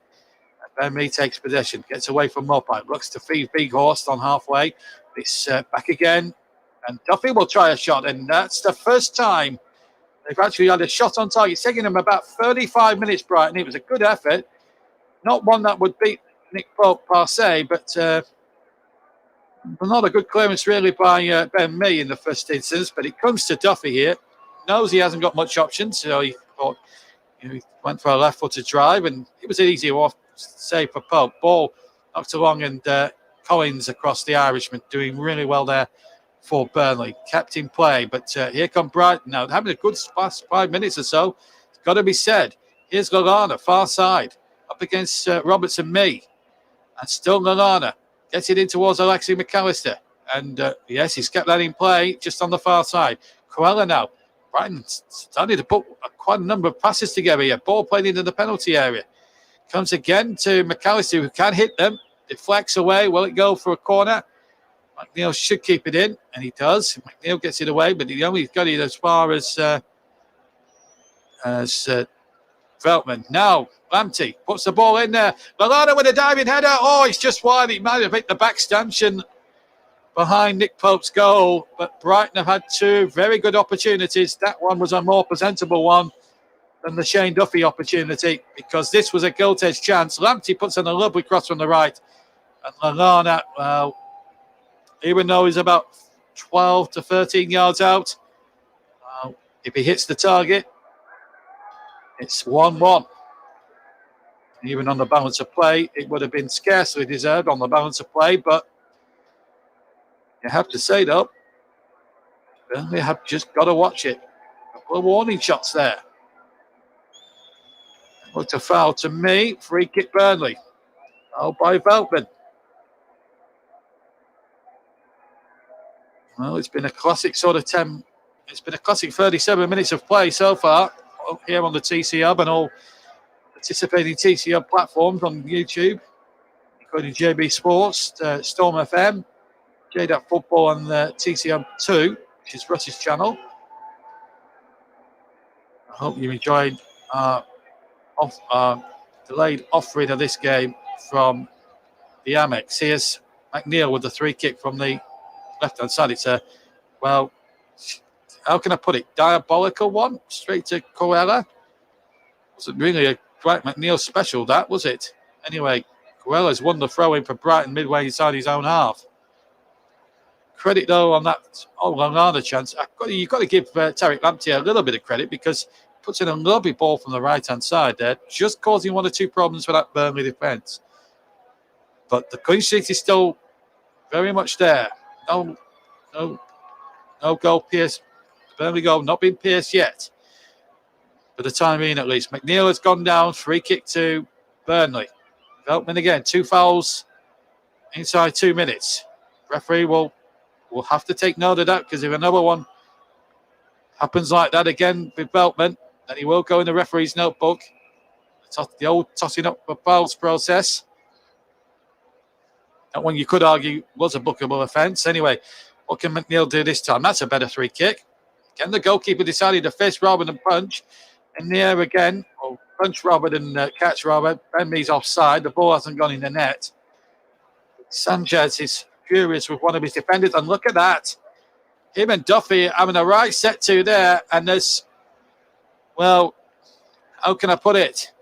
And Ben Mee takes possession, gets away from Mopai, looks to feed Big Horse on halfway. It's back again. And Duffy will try a shot, and that's the first time they've actually had a shot on target. It's taken them about 35 minutes, Brighton. It was a good effort. Not one that would beat Nick Pope per se, but not a good clearance really by Ben Mee in the first instance. But it comes to Duffy here. Knows he hasn't got much options, so he thought he went for a left-footed drive, and it was an easy off save for Pope. Ball knocked along, and Collins across the Irishman doing really well there for Burnley. Kept in play, but here come Brighton now. Having a good past 5 minutes or so. It's got to be said. Here's Lallana, far side, up against Robertson Mee. And still Lallana gets it in towards Alexi McAllister. And yes, he's kept that in play just on the far side. Coella now. Brighton starting to put quite a number of passes together here. Ball played into the penalty area. Comes again to McAllister, who can hit them. Deflects away. Will it go for a corner? McNeil should keep it in, and he does. McNeil gets it away, but he only got it as far as Veltman. Now, Lamptey puts the ball in there. Lallana with a diving header. Oh, it's just wide. It might have hit the back stanchion behind Nick Pope's goal, but Brighton have had 2 very good opportunities. That one was a more presentable one, than the Shane Duffy opportunity, because this was a goal-edge chance. Lamptey puts in a lovely cross from the right. And Lallana, well, even though he's about 12 to 13 yards out, if he hits the target, it's 1-1. Even on the balance of play, it would have been scarcely deserved on the balance of play, but you have to say, though, Burnley have just got to watch it. A couple of warning shots there. Looked a foul to me. Free kick Burnley. Oh, by Veltman. Well, it's been a classic sort of 10. It's been a classic 37 minutes of play so far here on the TC Hub and all participating TC Hub platforms on YouTube, including JB Sports, Storm FM, J-DAC Football, and TC Hub 2, which is Russ's channel. I hope you enjoyed delayed offering of this game from the Amex. Here's McNeil with the free kick from the left-hand side. It's a, well, how can I put it? Diabolical one, straight to Coella. Wasn't really a quite McNeil special, that, was it? Anyway, Coella's won the throw-in for Brighton midway inside his own half. Credit, though, on that Lallana chance. You've got to give Tariq Lamptey a little bit of credit, because he puts in a lovely ball from the right-hand side there, just causing one or two problems for that Burnley defence. But the clean sheet is still very much there. No goal pierced. Burnley goal not been pierced yet. For the time being, at least. McNeil has gone down. Free kick to Burnley. Veltman again. 2 fouls inside 2 minutes. Referee will have to take note of that, because if another one happens like that again with Veltman, then he will go in the referee's notebook. The old tossing up for fouls process. That one you could argue was a bookable offence. Anyway, what can McNeil do this time? That's a better free kick. Again, the goalkeeper decided to fist rather than punch. In the air again, or punch rather than catch rather. Benby's offside. The ball hasn't gone in the net. Sanchez is furious with one of his defenders. And look at that. Him and Duffy having a right set to there. And there's, well, how can I put it?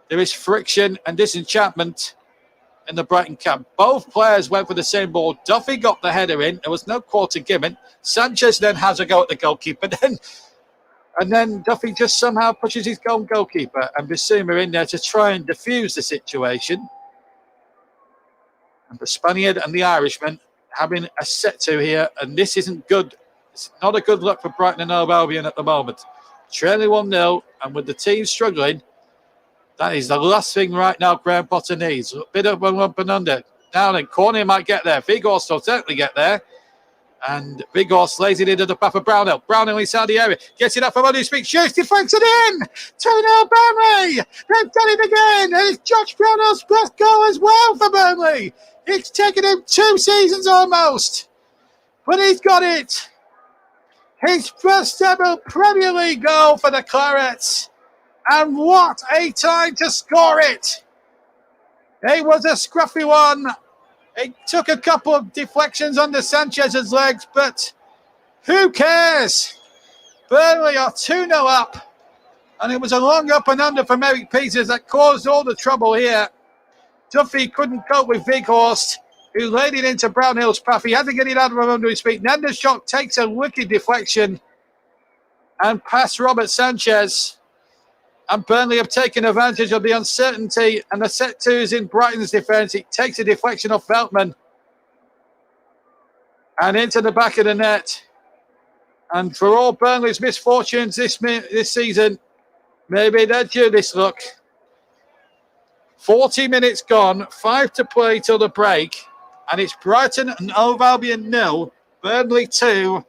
There is friction and disenchantment in the Brighton camp. Both players went for the same ball. Duffy got the header in. There was no quarter given. Sanchez then has a go at the goalkeeper. And then Duffy just somehow pushes his goalkeeper, and Bissouma in there to try and defuse the situation. And the Spaniard and the Irishman having a set to here, and this isn't good. It's not a good look for Brighton and Hove Albion at the moment. Trailing 1-0, and with the team struggling, that is the last thing right now Graham Potter needs. A bit of one up and under. Now then, Corney might get there. Vigorst will certainly get there. And Vigorst lays it into the path of Brownhill. Brownhill inside the area. Gets it up from under his feet. Shoots, deflects it in. 2-0 Burnley. They've done it again. And it's Josh Brownhill's first goal as well for Burnley. It's taken him 2 seasons almost. But he's got it. His first ever Premier League goal for the Clarets. And what a time to score it. It was a scruffy one. It took a couple of deflections under Sanchez's legs, but who cares? Burnley are 2-0 up. And it was a long up and under from Eric Peters that caused all the trouble here. Duffy couldn't cope with Vigorst, who laid it into Brownhill's path. He had to get it out from under his feet. Nendershot takes a wicked deflection and past Robert Sanchez. And Burnley have taken advantage of the uncertainty and the set twos in Brighton's defence. It takes a deflection off Veltman and into the back of the net. And for all Burnley's misfortunes this season, maybe they're due this look. 40 minutes gone, 5 to play till the break. And it's Brighton and Hove Albion 0, Burnley 2.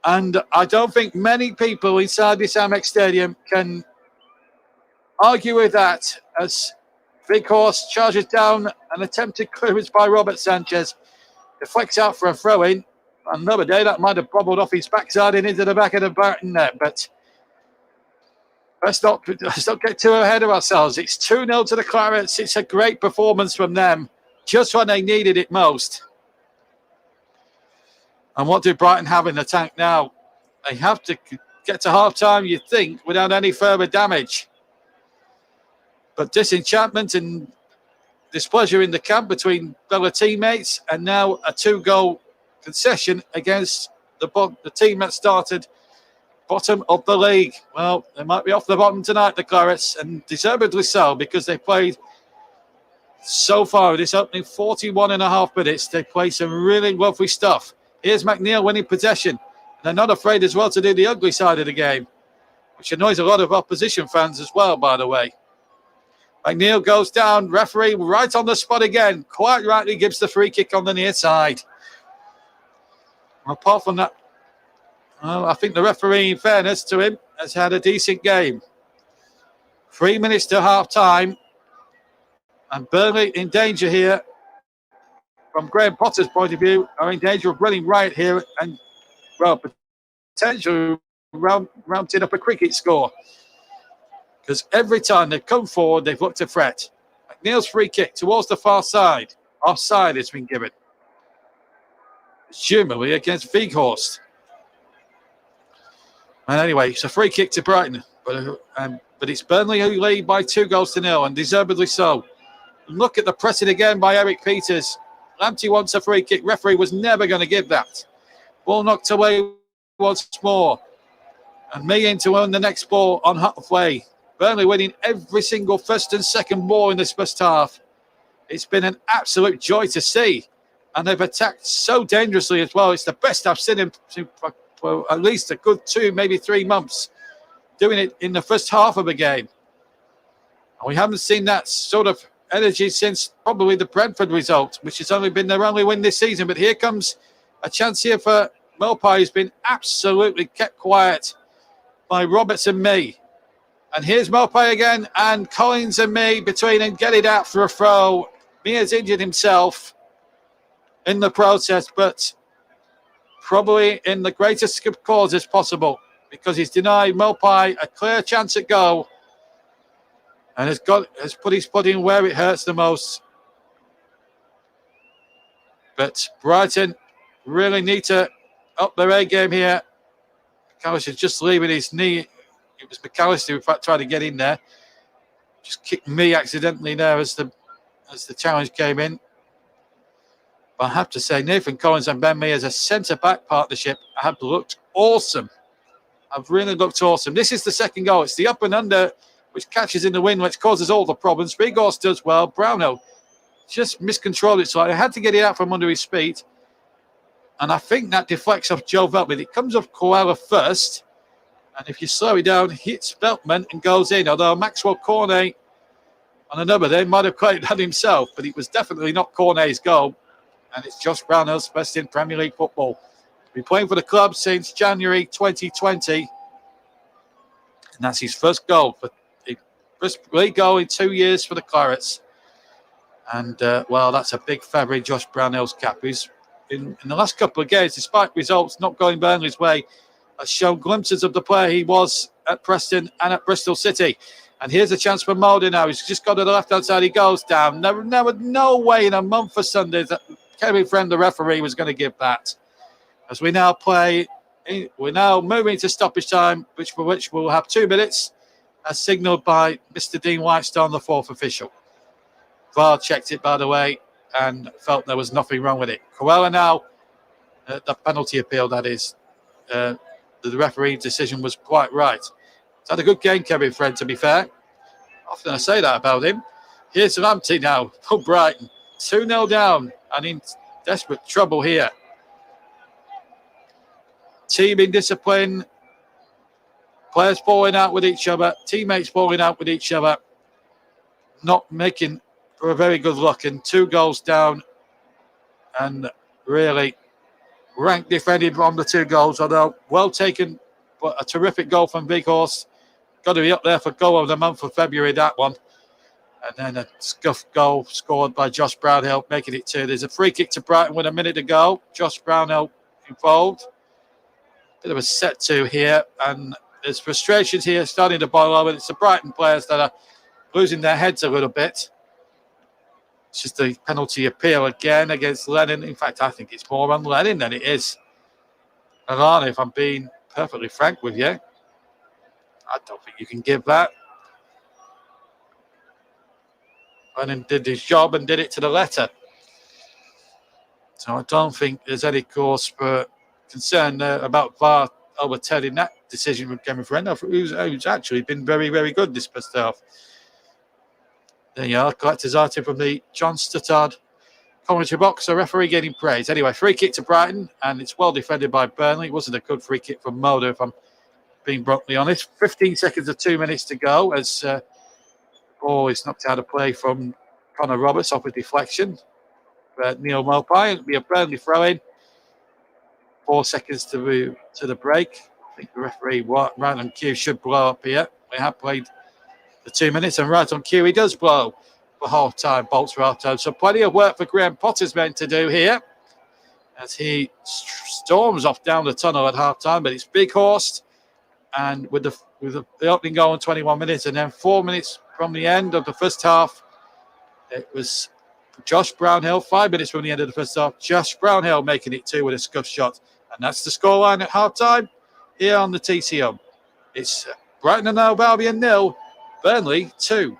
And I don't think many people inside this Amex Stadium can argue with that, as Vigorst charges down an attempted clearance by Robert Sanchez. Deflects out for a throw-in. Another day that might have bobbled off his backside and into the back of the Brighton net. But let's not get too ahead of ourselves. It's 2-0 to the Clarets. It's a great performance from them, just when they needed it most. And what do Brighton have in the tank now? They have to get to half-time, you'd think, without any further damage. But disenchantment and displeasure in the camp between fellow teammates, and now a 2-goal concession against the team that started bottom of the league. Well, they might be off the bottom tonight, the Clarets, and deservedly so, because they played so far this opening 41 and a half minutes. They played some really lovely stuff. Here's McNeil winning possession. They're not afraid as well to do the ugly side of the game, which annoys a lot of opposition fans as well, by the way. McNeil goes down, referee right on the spot again, quite rightly gives the free kick on the near side. Apart from that, well, I think the referee, in fairness to him, has had a decent game. 3 minutes to half time, and Burnley in danger here. From Graham Potter's point of view, are in danger of running riot here and, well, potentially rounding up a cricket score. Because every time they've come forward, they've looked a threat. McNeil's free kick towards the far side. Offside has been given. Presumably against Weghorst. And anyway, it's a free kick to Brighton. But it's Burnley who lead by 2-0, and deservedly so. Look at the pressing again by Eric Peters. Lamptey wants a free kick. Referee was never going to give that. Ball knocked away once more. And Meighan to earn the next ball on halfway. Burnley winning every single first and second ball in this first half. It's been an absolute joy to see. And they've attacked so dangerously as well. It's the best I've seen him for at least a good 2, maybe 3 months, doing it in the first half of a game. And we haven't seen that sort of energy since probably the Brentford result, which has only been their only win this season. But here comes a chance here for Maupay, who's been absolutely kept quiet by Roberts and Mee. And here's Maupay again, and Collins and Mee between and get it out for a throw. Mee has injured himself in the process, but probably in the greatest of causes possible, because he's denied Maupay a clear chance at goal and has put his foot in where it hurts the most. But Brighton really need to up their A game here. McAllister just leaving his knee. It was McAllister who in fact tried to get in there. Just kicked me accidentally there as the challenge came in. But I have to say, Nathan Collins and Ben Mee as a centre-back partnership have looked awesome. Have really looked awesome. This is the second goal. It's the up and under, which catches in the wind, which causes all the problems. Weghorst does well. Brownhill just miscontrolled it slightly. Had to get it out from under his feet. And I think that deflects off Joe Veltman. It comes off Koala first. And if you slow it down, hits Veltman and goes in. Although Maxwell Cornet on another day might have claimed that himself. But it was definitely not Cornet's goal. And it's Josh Brownhill's best in Premier League football. Been playing for the club since January 2020. And that's his first goal. First league goal in 2 years for the Clarets. And, well, that's a big feather in Josh Brownhill's cap. He's in the last couple of games, despite results not going Burnley's way, has shown glimpses of the player he was at Preston and at Bristol City. And here's a chance for Mulder now. He's just got to the left-hand side. He goes down. No way in a month for Sunday that Kevin Friend, the referee, was going to give that. As we now we're now moving to stoppage time, for which we'll have 2 minutes, as signalled by Mr. Dean Whitestone, the fourth official. VAR checked it, by the way, and felt there was nothing wrong with it. Koala now, the penalty appeal, that is, the referee decision was quite right. He's had a good game, Kevin Friend, to be fair. Often I say that about him. Here's Lamptey now for Brighton. 2-0 down and in desperate trouble here. Team in discipline. Players falling out with each other. Teammates falling out with each other. Not making for a very good look. And 2 goals down. And really rank defended on the 2 goals. Although well taken, but a terrific goal from Weghorst. Got to be up there for goal of the month of February, that one. And then a scuffed goal scored by Josh Brownhill, making it 2. There's a free kick to Brighton with a minute to go. Josh Brownhill involved. Bit of a set to here. And there's frustrations here starting to boil over. It's the Brighton players that are losing their heads a little bit. It's just a penalty appeal again against Lennon. In fact, I think it's more on Lennon than it is Alana, if I'm being perfectly frank with you. I don't think you can give that. And did his job and did it to the letter. So I don't think there's any cause for concern about VAR overturning that decision with Kevin Friend, who's actually been very, very good this first half. There you are, collector's item from the John Stuttard commentary box. The referee getting praise. Anyway, free kick to Brighton, and it's well defended by Burnley. It wasn't a good free kick from Moder, if I'm being bluntly honest. 15 seconds or 2 minutes to go as ball is knocked out of play from Connor Roberts off a deflection. Neil Mopai, it'll be a Burnley throw-in. 4 seconds to the break. I think the referee, right on cue, should blow up here. We have played the 2 minutes, and right on cue, he does blow for half-time, bolts for half-time. So plenty of work for Graham Potter's men to do here as he storms off down the tunnel at half-time, but it's Big Horst, and with the opening goal in 21 minutes, and then 4 minutes from the end of the first half, it was Josh Brownhill, 5 minutes from the end of the first half. Josh Brownhill making it 2 with a scuff shot. And that's the scoreline at half-time here on the TCO. It's Brighton and Hove Albion 0, Burnley 2.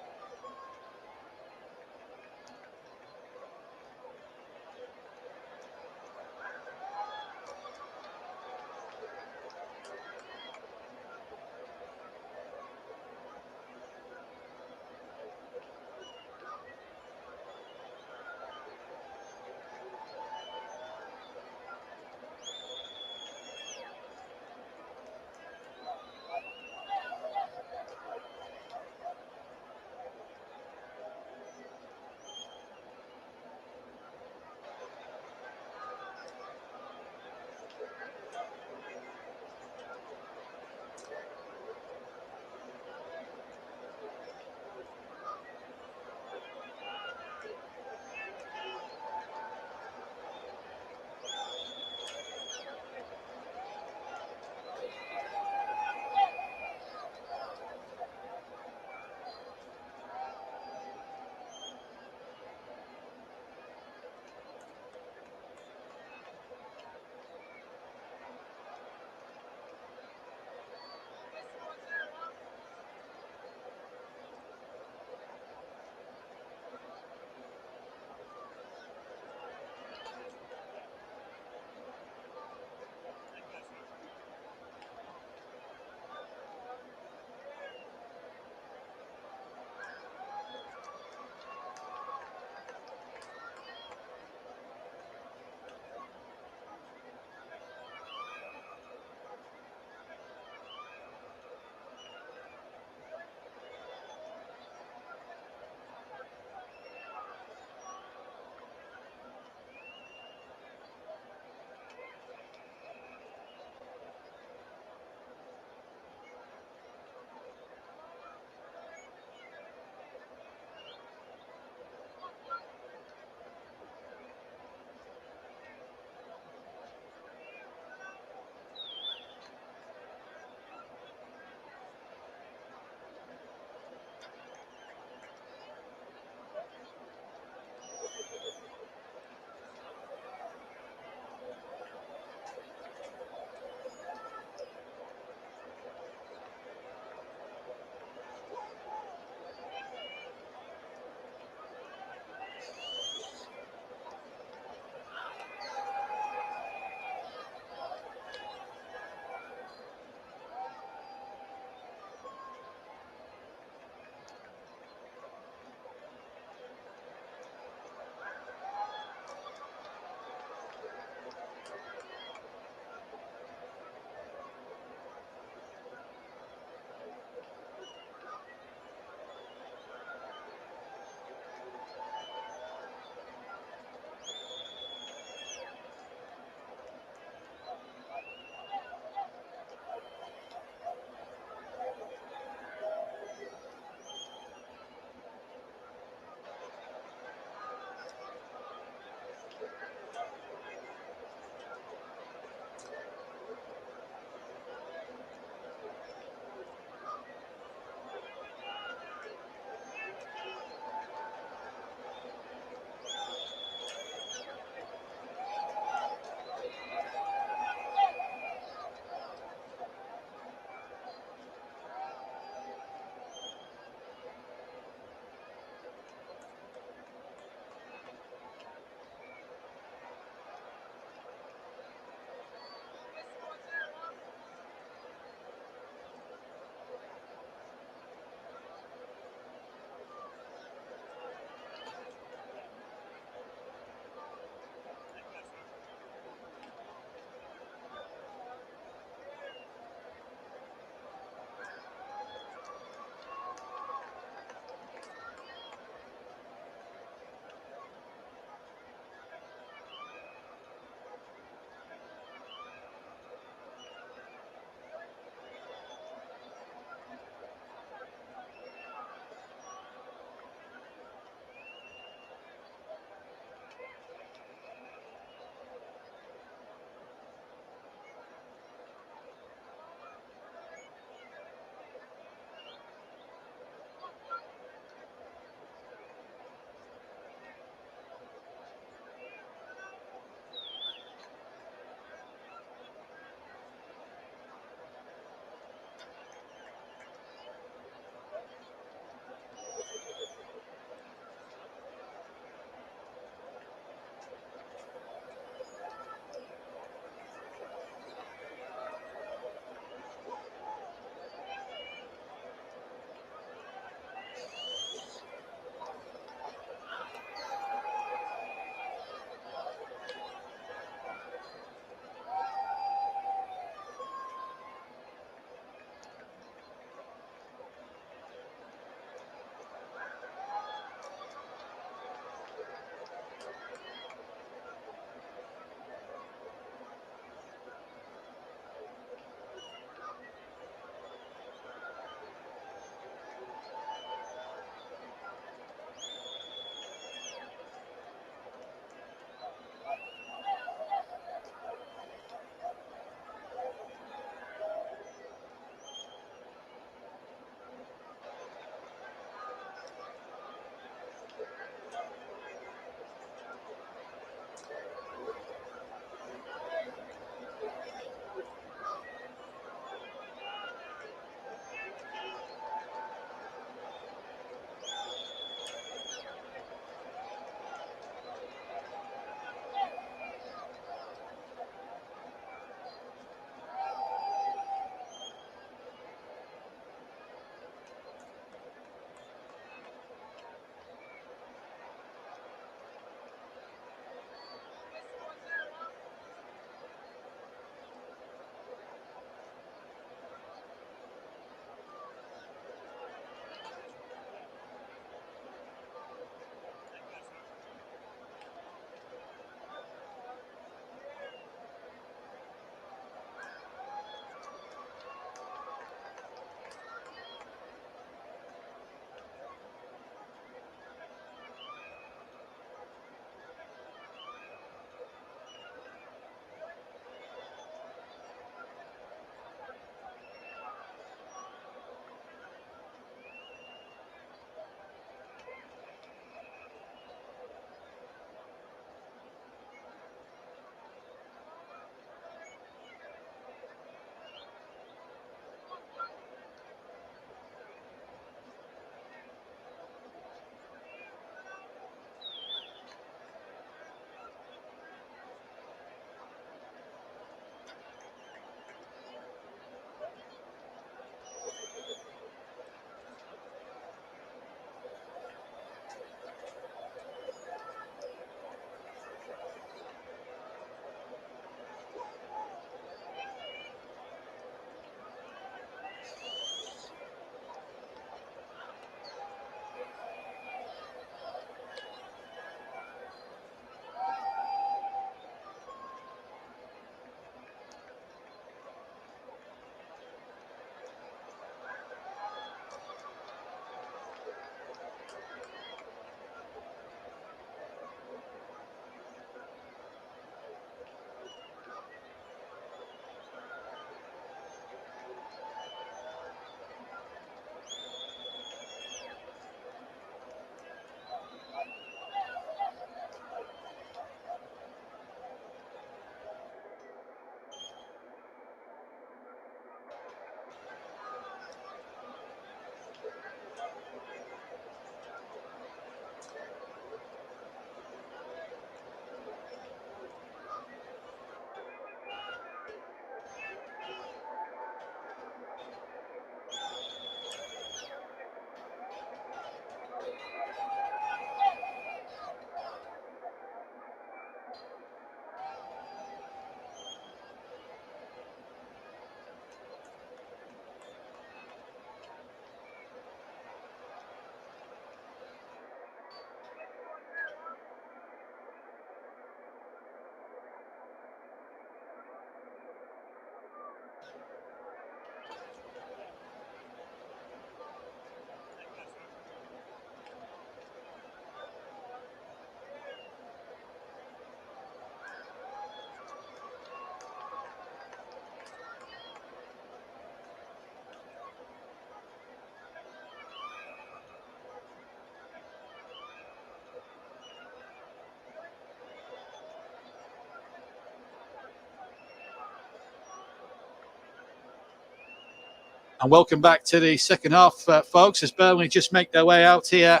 And welcome back to the second half, folks, as Burnley just make their way out here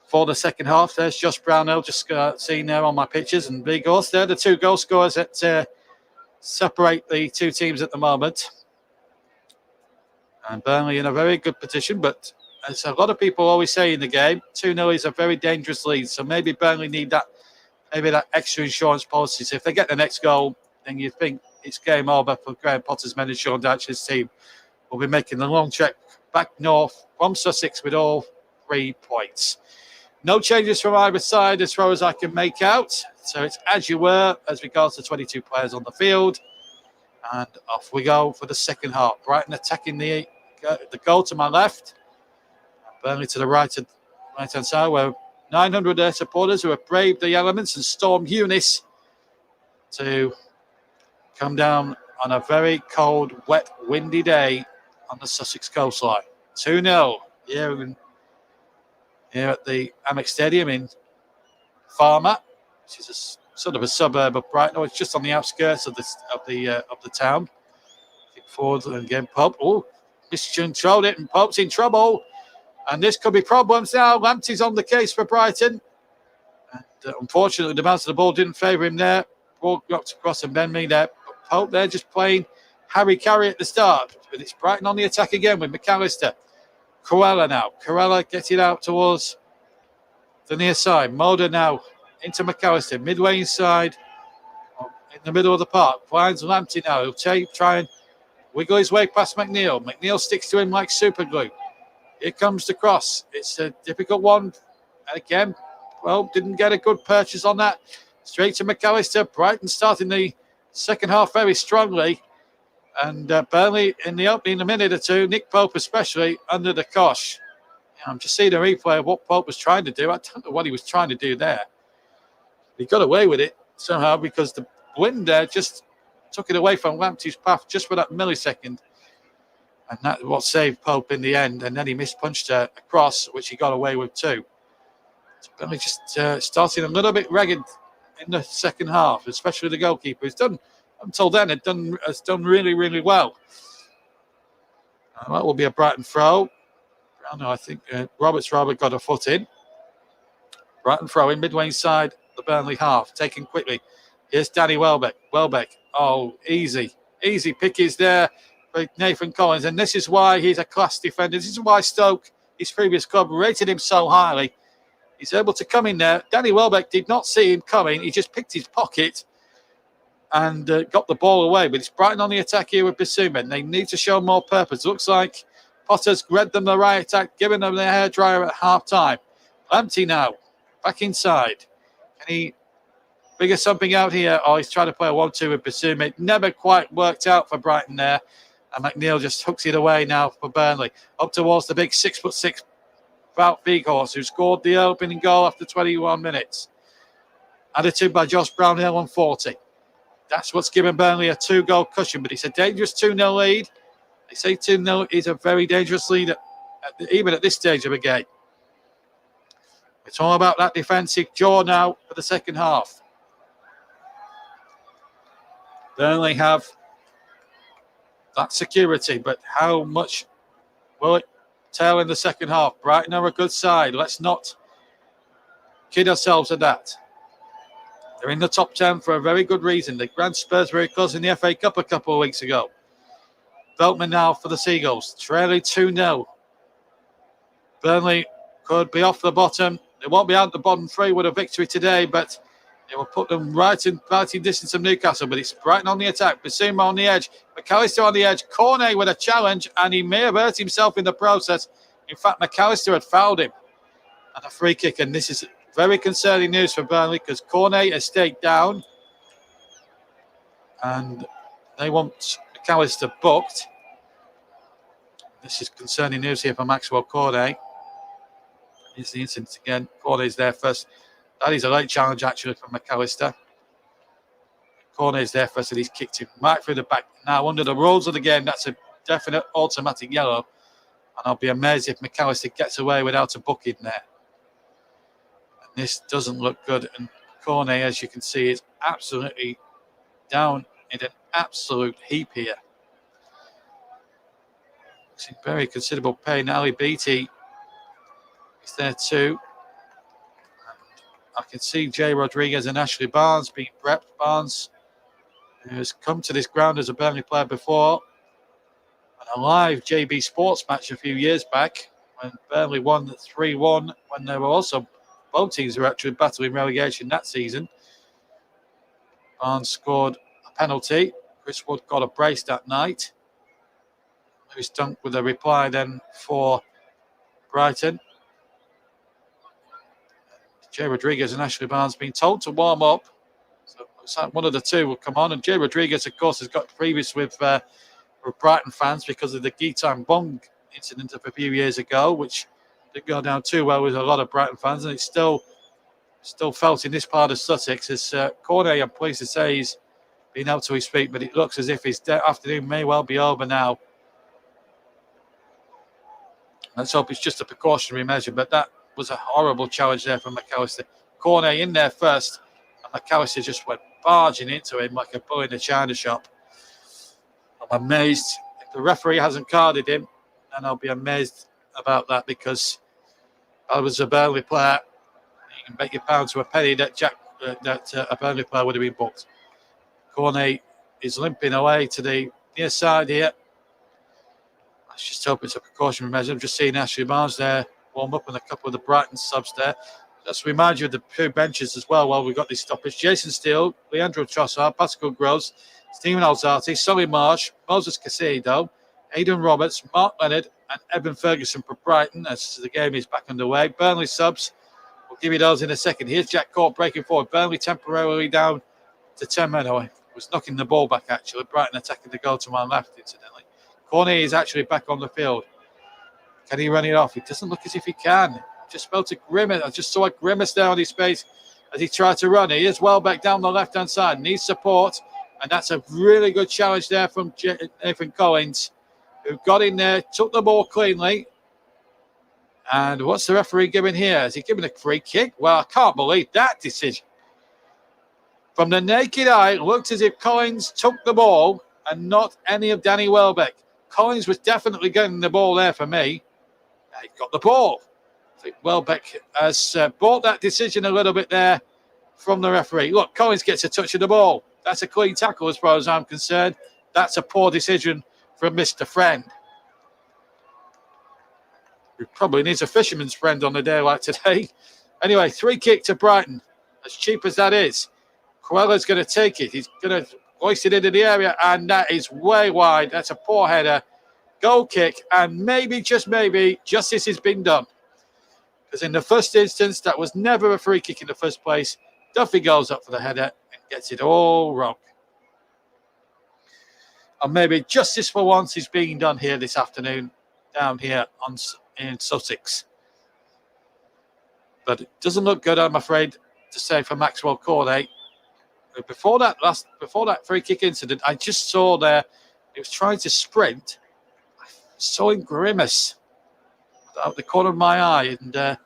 for the second half. There's Josh Brownell, just seen there on my pictures, and Big Horse. They're the two goal scorers that separate the two teams at the moment. And Burnley in a very good position, but as a lot of people always say in the game, 2-0 is a very dangerous lead. So maybe Burnley need that extra insurance policy. So if they get the next goal, then you think it's game over for Graham Potter's men and Sean Dyche's team. Will be making the long trek back north from Sussex with all 3 points. No changes from either side as far as I can make out. So it's as you were as regards to 22 players on the field. And off we go for the second half. Brighton attacking the goal to my left. Burnley to the right-hand side, where 900 supporters who have braved the elements and stormed Eunice to come down on a very cold, wet, windy day on the Sussex coastline. 2-0 here at the Amex Stadium in Farmer, which is sort of a suburb of Brighton. It's just on the outskirts of the town. Kick forward and again, Pope. Oh, miscontrolled it, and Pope's in trouble. And this could be problems now. Lamptey's on the case for Brighton. And unfortunately, the bounce of the ball didn't favour him there. Ball knocked across and Ben Mee there. But Pope there just playing Harry Carey at the start. But it's Brighton on the attack again with McAllister. Corella now. Corella gets it out towards the near side. Mulder now into McAllister. Midway inside. In the middle of the park. Finds Lamptey now. He'll try and wiggle his way past McNeil. McNeil sticks to him like super glue. Here comes the cross. It's a difficult one. And again, well, didn't get a good purchase on that. Straight to McAllister. Brighton starting the second half very strongly. And Burnley in the opening a minute or two, Nick Pope especially, under the cosh. I'm just seeing a replay of what Pope was trying to do. I don't know what he was trying to do there. He got away with it somehow because the wind there just took it away from Lamptey's path just for that millisecond. And that's what saved Pope in the end. And then he mispunched a cross, which he got away with too. So Burnley just starting a little bit ragged in the second half, especially the goalkeeper. He's done, until then, has done really, really well. That will be a Brighton throw. I think Robert got a foot in. Brighton throw in midway inside the Burnley half. Taken quickly. Here's Danny Welbeck. Oh, easy pick is there. Nathan Collins, and this is why he's a class defender. This is why Stoke, his previous club, rated him so highly. He's able to come in there. Danny Welbeck did not see him coming. He just picked his pocket and got the ball away. But it's Brighton on the attack here with Bissouma. They need to show more purpose. Looks like Potter's read them the right attack, giving them their hairdryer at half-time. Lamptey now, back inside. Can he figure something out here? Oh, he's trying to play a 1-2 with Bissouma. It never quite worked out for Brighton there. And McNeil just hooks it away now for Burnley. Up towards the big 6'6" Wout Weghorst, who scored the opening goal after 21 minutes. Added to by Josh Brownhill on 40. That's what's given Burnley a 2-goal cushion, but it's a dangerous 2-0 lead. They say 2-0 is a very dangerous lead, even at this stage of a game. It's all about that defensive jaw now for the second half. Burnley have that security, but how much will it tell in the second half? Brighton are a good side. Let's not kid ourselves at that. They're in the top 10 for a very good reason. The Grand Spurs very close in the FA Cup a couple of weeks ago. Veltman now for the Seagulls, trailing 2-0. Burnley could be off the bottom. They won't be out the bottom 3 with a victory today, but it will put them right in fighting distance of Newcastle. But it's Brighton on the attack. Bissouma on the edge. McAllister on the edge. Cornet with a challenge, and he may have hurt himself in the process. In fact, McAllister had fouled him. And a free kick. And this is very concerning news for Burnley because Cornet has stayed down. And they want McAllister booked. This is concerning news here for Maxwell Cornet. Here's the incident again. Cornet's there first. That is a late challenge, actually, from McAllister. Cornet's there first, and he's kicked him right through the back. Now, under the rules of the game, that's a definite automatic yellow. And I'll be amazed if McAllister gets away without a booking there. And this doesn't look good. And Cornet, as you can see, is absolutely down in an absolute heap here. Looks in very considerable pain. Ali Beattie is there too. I can see Jay Rodriguez and Ashley Barnes being prepped. Barnes, who has come to this ground as a Burnley player before, and a live JB Sports match a few years back when Burnley won 3-1, when they were also, both teams were actually battling relegation that season. Barnes scored a penalty. Chris Wood got a brace that night. Lewis Dunk with a reply then for Brighton. Jay Rodriguez and Ashley Barnes being told to warm up. So it looks like one of the two will come on. And Jay Rodriguez, of course, has got previous with Brighton fans because of the Gitan Bong incident of a few years ago, which didn't go down too well with a lot of Brighton fans. And it's still felt in this part of Sussex. As Cornet, I'm pleased to say, he's been out to his feet, but it looks as if his afternoon may well be over now. Let's hope it's just a precautionary measure, but that was a horrible challenge there from McAllister. Cornet in there first, and McAllister just went barging into him like a bull in a china shop. I'm amazed. If the referee hasn't carded him, then I'll be amazed about that, because I was a Burnley player. You can bet your pound to a penny that a Burnley player would have been booked. Cornet is limping away to the near side here. Let's just hope it's a precautionary measure. I'm just seeing Ashley Barnes there warm up and a couple of the Brighton subs there. Let's remind you of the two benches as well while we've got this stoppage. Jason Steele, Leandro Trossard, Pascal Gross, Stephen Alzati, Solly Marsh, Moses Caicedo, Aidan Roberts, Mark Leonard and Evan Ferguson for Brighton as the game is back underway. Burnley subs, we'll give you those in a second. Here's Jack Court breaking forward. Burnley temporarily down to 10 men. Oh, he was knocking the ball back actually. Brighton attacking the goal to my left incidentally. Cornet is actually back on the field. Can he run it off? It doesn't look as if he can. Just felt a grimace. I just saw a grimace down on his face as he tried to run. He is well back down the left-hand side. Needs support. And that's a really good challenge there from Nathan Collins, who got in there, took the ball cleanly. And what's the referee giving here? Is he giving a free kick? Well, I can't believe that decision. From the naked eye, it looked as if Collins took the ball and not any of Danny Welbeck. Collins was definitely getting the ball there for me. He got the ball. I think Welbeck has bought that decision a little bit there from the referee. Look, Collins gets a touch of the ball. That's a clean tackle as far as I'm concerned. That's a poor decision from Mr. Friend. He probably needs a fisherman's friend on a day like today. Anyway, free kick to Brighton. As cheap as that is. Coelho's going to take it. He's going to hoist it into the area, and that is way wide. That's a poor header. Goal kick, and maybe, just maybe, justice has been done. Because in the first instance, that was never a free kick in the first place. Duffy goes up for the header and gets it all wrong. And maybe justice for once is being done here this afternoon, down here in Sussex. But it doesn't look good, I'm afraid, to say, for Maxwell Cornet. Before that free kick incident, I just saw there he was trying to sprint. I saw him grimace out the corner of my eye, and it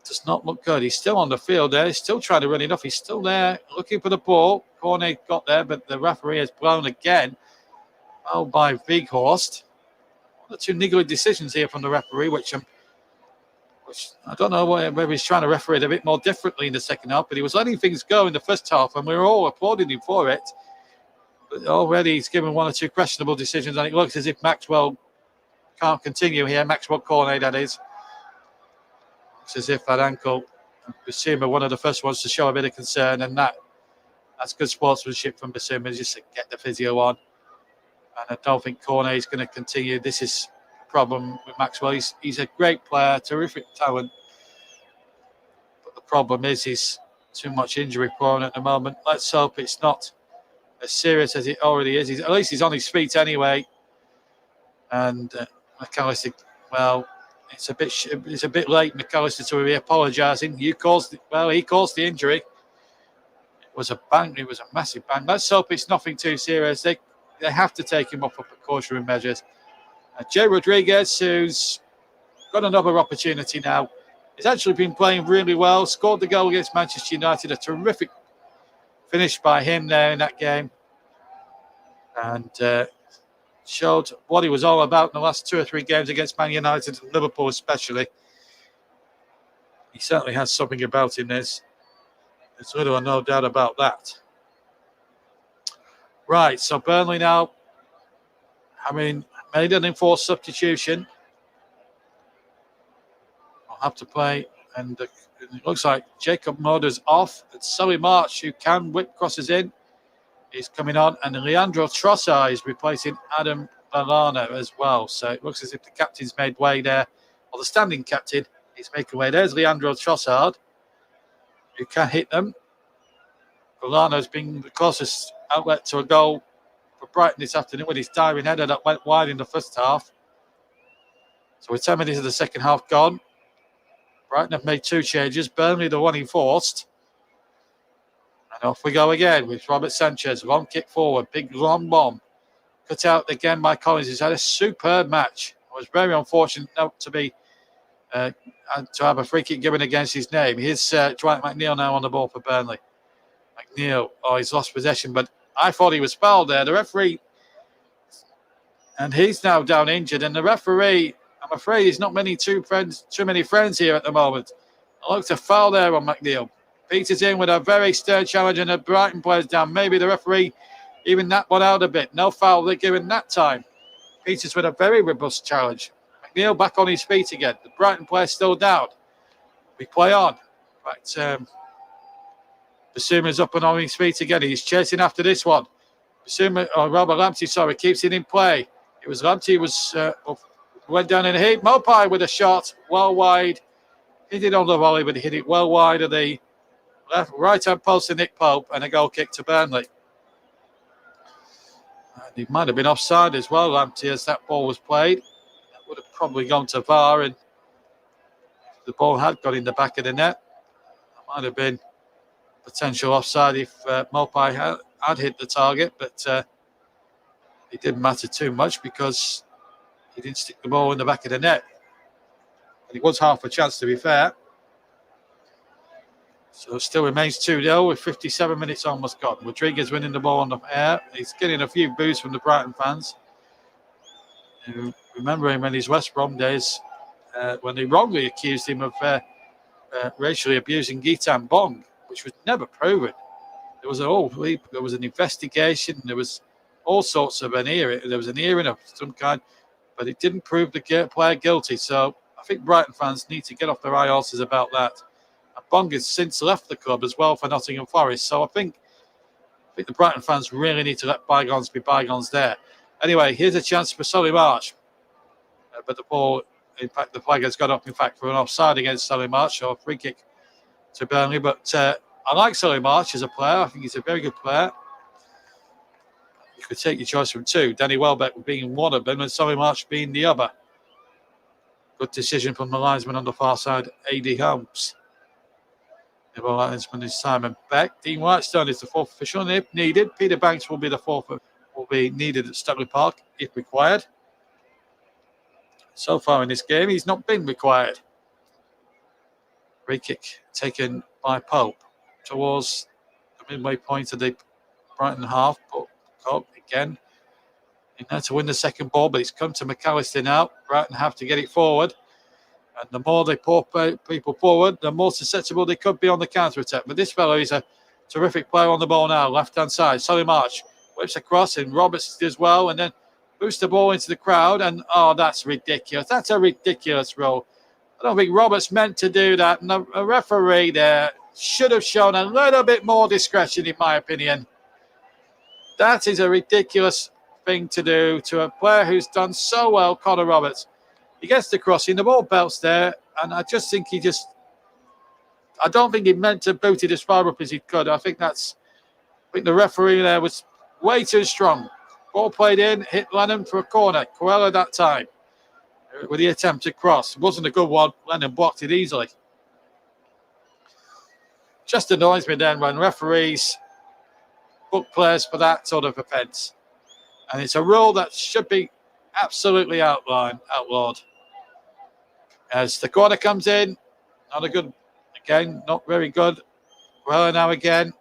does not look good. He's still on the field there. He's still trying to run it off. He's still there looking for the ball. Cornet got there, but the referee has blown again. Fouled by Weghorst. One or two niggling decisions here from the referee, which I don't know whether he's trying to referee it a bit more differently in the second half, but he was letting things go in the first half, and we were all applauding him for it. But already he's given one or two questionable decisions, and it looks as if Maxwell can't continue here. Maxwell Cornet, that is. Looks as if that ankle, Basuma, one of the first ones to show a bit of concern, and that's good sportsmanship from Basuma, just to get the physio on. And I don't think Cornet is going to continue. This is problem with Maxwell. He's a great player, terrific talent, but the problem is he's too much injury prone at the moment. Let's hope it's not as serious as it already is. At least he's on his feet anyway. And McAllister, well, it's a bit late, McAllister, to be apologising. He caused the injury. It was a bang. It was a massive bang. Let's hope it's nothing too serious. They have to take him off for precautionary measures. Jay Rodriguez, who's got another opportunity now, he's actually been playing really well. Scored the goal against Manchester United, a terrific finish by him there in that game. And showed what he was all about in the last 2 or 3 games against Man United and Liverpool especially. He certainly has something about him. There's little or no doubt about that. Right, so Burnley now having made an enforced substitution. I'll have to play, and it looks like Jacob Moder's off. It's Sully March who can whip crosses in. He's coming on, and Leandro Trossard is replacing Adam Lallana as well. So it looks as if the captain's made way there, or the standing captain is making way. There's Leandro Trossard, who can hit them. Lallana's been the closest outlet to a goal for Brighton this afternoon with his diving header that went wide in the first half. So we're 10 minutes of the second half gone. Brighton have made 2 changes. Burnley the one he forced. And off we go again with Robert Sanchez. Long kick forward. Big long bomb. Cut out again by Collins. He's had a superb match. It was very unfortunate not to be to have a free kick given against his name. Here's Dwight McNeil now on the ball for Burnley. McNeil, he's lost possession, but I thought he was fouled there. The referee, and he's now down injured, and the referee, I'm afraid he's not too many friends here at the moment. I looked a foul there on McNeil. Peters in with a very stern challenge, and the Brighton players down. Maybe the referee even that one out a bit. No foul they're given that time. Peters with a very robust challenge. McNeil back on his feet again. The Brighton players still down. We play on. Right, Basuma's up and on his feet again. He's chasing after this one. Robert Lamptey, keeps it in play. It was Lamptey went down in a heat. Mopai with a shot well wide. Hit it on the volley, but he hit it well wide of the right-hand post to Nick Pope, and a goal kick to Burnley. And he might have been offside as well, Lamptey, as that ball was played. That would have probably gone to VAR, and if the ball had got in the back of the net, that might have been potential offside if Mopai had hit the target, but it didn't matter too much because he didn't stick the ball in the back of the net. And it was half a chance, to be fair. So it still remains 2-0 with 57 minutes almost gone. Rodriguez winning the ball on the air. He's getting a few boos from the Brighton fans. Remember him in his West Brom days when they wrongly accused him of racially abusing Gitan Bong, which was never proven. There was an investigation. There was all sorts of an hearing. There was an hearing of some kind, but it didn't prove the player guilty. So I think Brighton fans need to get off their high horses about that. And Bong has since left the club as well for Nottingham Forest. So I think the Brighton fans really need to let bygones be bygones there. Anyway, here's a chance for Solly March. But the ball, in fact, the flag has gone up, in fact, for an offside against Solly March, or a free kick to Burnley. But I like Solly March as a player. I think he's a very good player. You could take your choice from 2. Danny Welbeck being one of them and Solly March being the other. Good decision from the linesman on the far side, A.D. Holmes. The linesman is Simon Beck. Dean Whitestone is the 4th official, and if needed, Peter Banks will be the 4th. Will be needed at Stockley Park if required. So far in this game, he's not been required. Free kick taken by Pope towards the midway point of the Brighton half. But Pope again in there to win the second ball, but it's come to McAllister now. Brighton have to get it forward. And the more they pour people forward, the more susceptible they could be on the counter-attack. But this fellow is a terrific player on the ball now, left-hand side. Solly March whips across, and Roberts does well, and then boosts the ball into the crowd. And, that's ridiculous. That's a ridiculous rule. I don't think Roberts meant to do that. And the referee there should have shown a little bit more discretion, in my opinion. That is a ridiculous thing to do to a player who's done so well, Connor Roberts. He gets the crossing, the ball belts there, and I just think I don't think he meant to boot it as far up as he could. I think the referee there was way too strong. Ball played in, hit Lennon for a corner. Coelho that time with the attempted cross. It wasn't a good one. Lennon blocked it easily. Just annoys me then when referees book players for that sort of offence. And it's a rule that should be absolutely outlawed. As the corner comes in, not very good. Coelho now again.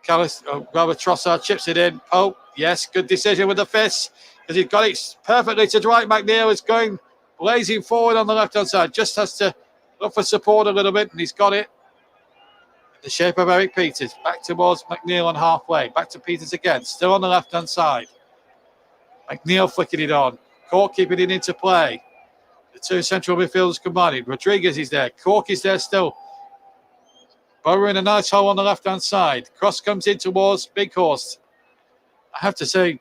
McAllister, rather Trossard chips it in. Pope, yes, good decision with the fist, because he got it perfectly to Dwight McNeil. Is going blazing forward on the left-hand side. Just has to look for support a little bit, and he's got it. In the shape of Eric Peters. Back towards McNeil on halfway. Back to Peters again. Still on the left-hand side. McNeil flicking it on. Cork keeping it into play. The two central midfielders combining. Rodriguez is there. Cork is there still. Burrowing a nice hole on the left-hand side. Cross comes in towards Big Horse. I have to say,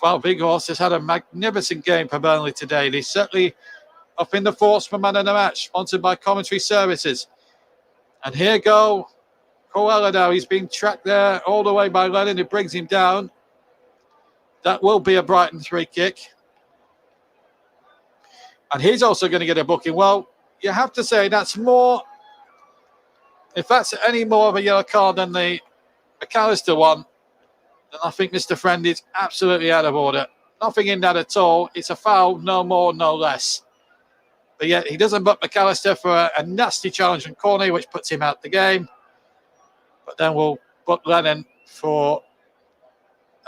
well, Big Horse has had a magnificent game for Burnley today. He's certainly up in the force for man of the match, sponsored by Commentary Services. And here go Coella now. He's being tracked there all the way by Lennon, who brings him down. That will be a Brighton free kick. And he's also going to get a booking. Well, you have to say that's more, if that's any more of a yellow card than the McAllister one, then I think Mr. Friend is absolutely out of order. Nothing in that at all. It's a foul, no more, no less. But yet he doesn't book McAllister for a nasty challenge from Corney, which puts him out the game. But then we'll book Lennon for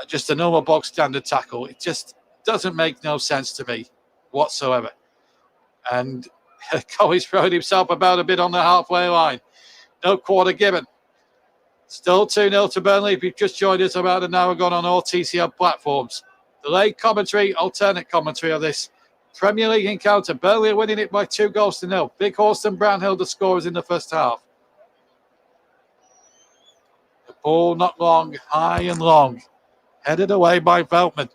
just a normal bog standard tackle. It just doesn't make no sense to me whatsoever. And Coley's throwing himself about a bit on the halfway line. No quarter given. Still 2-0 to Burnley. If you've just joined us, about an hour gone on all TCL platforms. Delayed commentary, alternate commentary of this Premier League encounter. Burnley are winning it by 2-0. Big Horse and Brownhill, the scorers in the first half. The ball not long, high and long. Headed away by Veltman.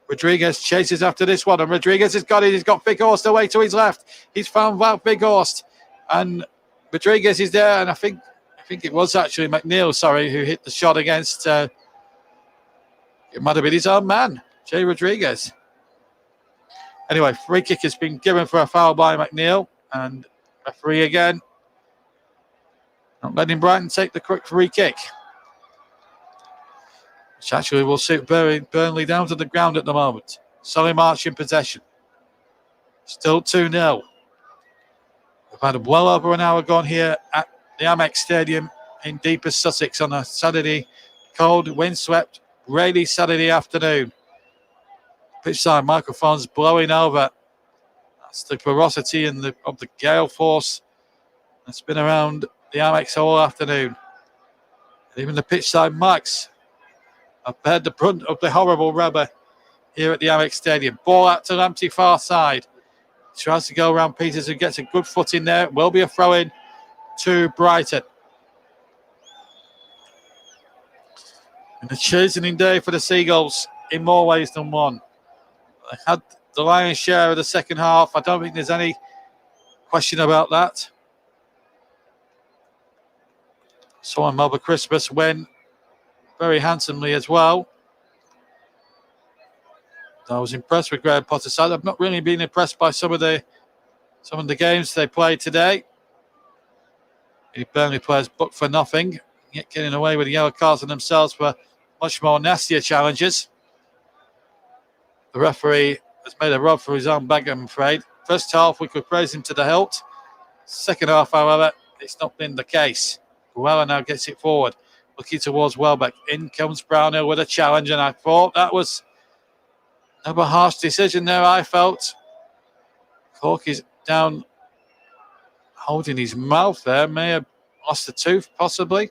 Rodriguez chases after this one, and Rodriguez has got it. He's got Big Horst away to his left. He's found Wout Big Horst, and Rodriguez is there. And I think it was actually McNeil, who hit the shot against. It might have been his own man, Jay Rodriguez. Anyway, free kick has been given for a foul by McNeil, and referee again not letting Brighton take the quick free kick, which actually will suit Burnley down to the ground at the moment. Solly March in possession. Still 2-0. We've had well over an hour gone here at the Amex Stadium in deepest Sussex on a Saturday, cold, windswept, rainy Saturday afternoon. Pitch side microphones blowing over. That's the ferocity of the gale force that's been around the Amex all afternoon. And even the pitch side mics have heard the brunt of the horrible rubber here at the Amex Stadium. Ball out to Lamptey far side. Tries to go around Peters, who gets a good foot in there. Will be a throw in to Brighton. And a chastening day for the Seagulls in more ways than one. They had the lion's share of the second half. I don't think there's any question about that. Saw Melba Christmas win very handsomely as well. I was impressed with Graham Potter's side. I've not really been impressed by some of the games they played today. The Burnley players booked for nothing, yet getting away with the yellow cards on themselves for much more nastier challenges. The referee has made a rub for his own bag, I'm afraid. First half, we could praise him to the hilt. Second half, however, it's not been the case. Guella now gets it forward, looking towards Welbeck. In comes Brownhill with a challenge, and I thought that was another harsh decision there, I felt. Cork is down, holding his mouth there. May have lost a tooth, possibly.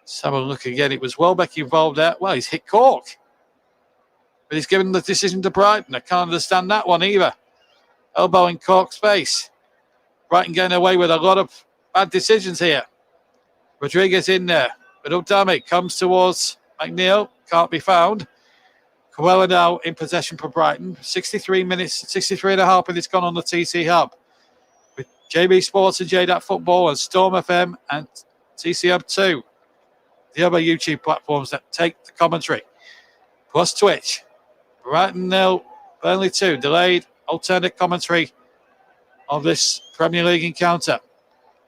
Let's have a look again. It was Welbeck involved there. Well, he's hit Cork. But he's given the decision to Brighton. I can't understand that one either. Elbow in Cork's face. Brighton getting away with a lot of bad decisions here. Rodriguez in there. But Udami comes towards McNeil. Can't be found. Coella now in possession for Brighton. 63 minutes, 63 and a half minutes gone on the TC Hub. With JB Sports and J-DAC Football and Storm FM and TC Hub 2. The other YouTube platforms that take the commentary. Plus Twitch. Brighton 0, Burnley 2. Delayed alternate commentary of this Premier League encounter.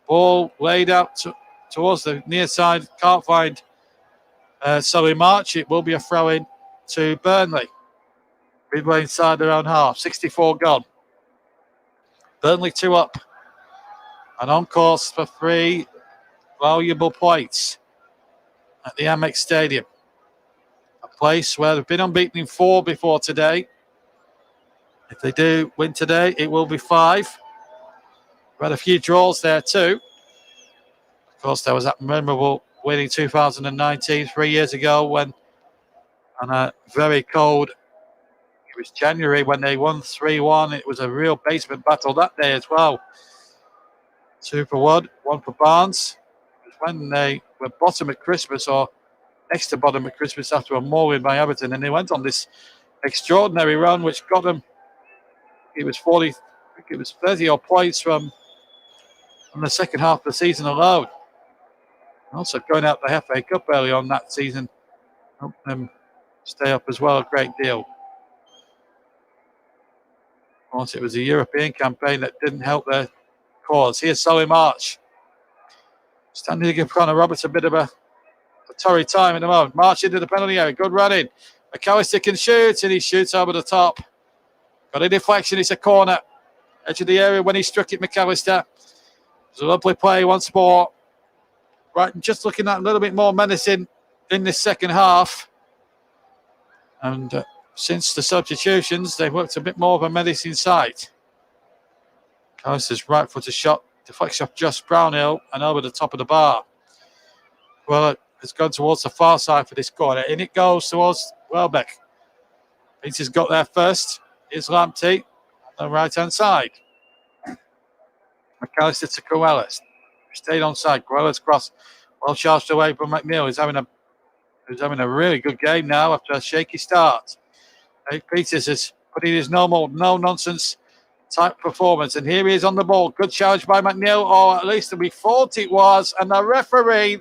Ball laid out towards the near side. Can't find Solly March. It will be a throw-in to Burnley. Midway inside their own half. 64 gone. Burnley 2 up. And on course for 3. valuable points at the Amex Stadium. A place where they've been unbeaten in 4 before today. If they do win today, it will be 5. We had a few draws there too. Of course, there was that memorable win in 2019, 3 years ago, when on a very cold, it was January when they won 3-1. It was a real basement battle that day as well. 2 for Wood, 1 for Barnes. It was when they were bottom at Christmas, or next to bottom at Christmas, after a win by Everton, and they went on this extraordinary run which got them, it was 40, I think it was 30 odd points from the second half of the season alone. Also going out the FA Cup early on that season helped them stay up as well a great deal. Of course, it was a European campaign that didn't help their cause. Here's Solly March. Standing to give Connor Roberts a bit of a torrid time at the moment. March into the penalty area. Good running. McAllister can shoot, and he shoots over the top. Got a deflection. It's a corner. Edge of the area when he struck it, McAllister. It was a lovely play once more. Brighton just looking at a little bit more menacing in this second half. And since the substitutions, they've looked a bit more of a menacing side. McAllister's right-footed shot, deflects off just Brownhill and over the top of the bar. Well, it's gone towards the far side for this corner, and it goes towards Welbeck. Peter's got there first. Here's Lamptey on the right-hand side. McAllister to Coelho. Stayed on side. Coelho's cross. Well charged away from McNeil. He's having a really good game now after a shaky start. Peters is putting his normal, no-nonsense type performance. And here he is on the ball. Good challenge by McNeil, or at least we thought it was. And the referee,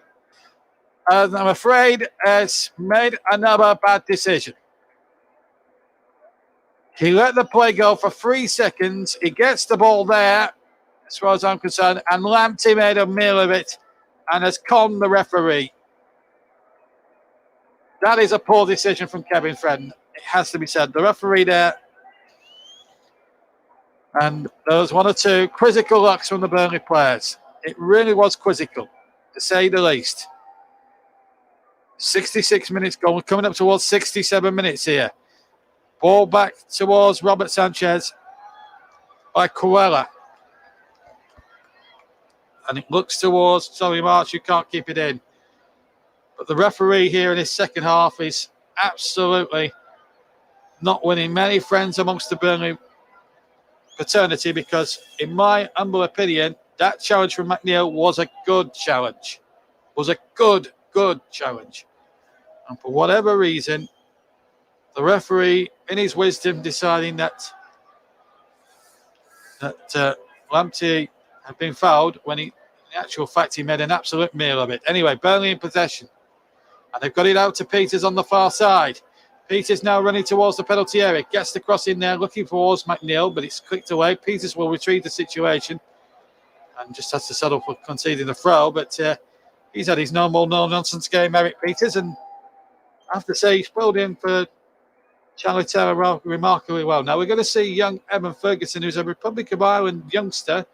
I'm afraid, has made another bad decision. He let the play go for 3 seconds. He gets the ball there, as far as I'm concerned, and Lamptey made a meal of it and has conned the referee. That is a poor decision from Kevin Fredden. It has to be said. The referee there, and there was 1 or 2 quizzical looks from the Burnley players. It really was quizzical, to say the least. 66 minutes gone. We're coming up towards 67 minutes here. Ball back towards Robert Sanchez by Coelho. And it looks towards Solly March, who can't keep it in. But the referee here in his second half is absolutely not winning many friends amongst the Burnley fraternity, because, in my humble opinion, that challenge from McNeil was a good challenge. Was a good challenge. And for whatever reason, the referee, in his wisdom, deciding that Lamptey had been fouled, when in actual fact he made an absolute meal of it. Anyway, Burnley in possession. And they've got it out to Peters on the far side. Peters now running towards the penalty area. Gets the cross in there, looking towards McNeil, but it's clicked away. Peters will retrieve the situation and just has to settle for conceding the throw. But he's had his normal, no-nonsense game, Eric Peters. And I have to say, he's filled in for Charlie Taylor remarkably well. Now we're going to see young Evan Ferguson, who's a Republic of Ireland youngster.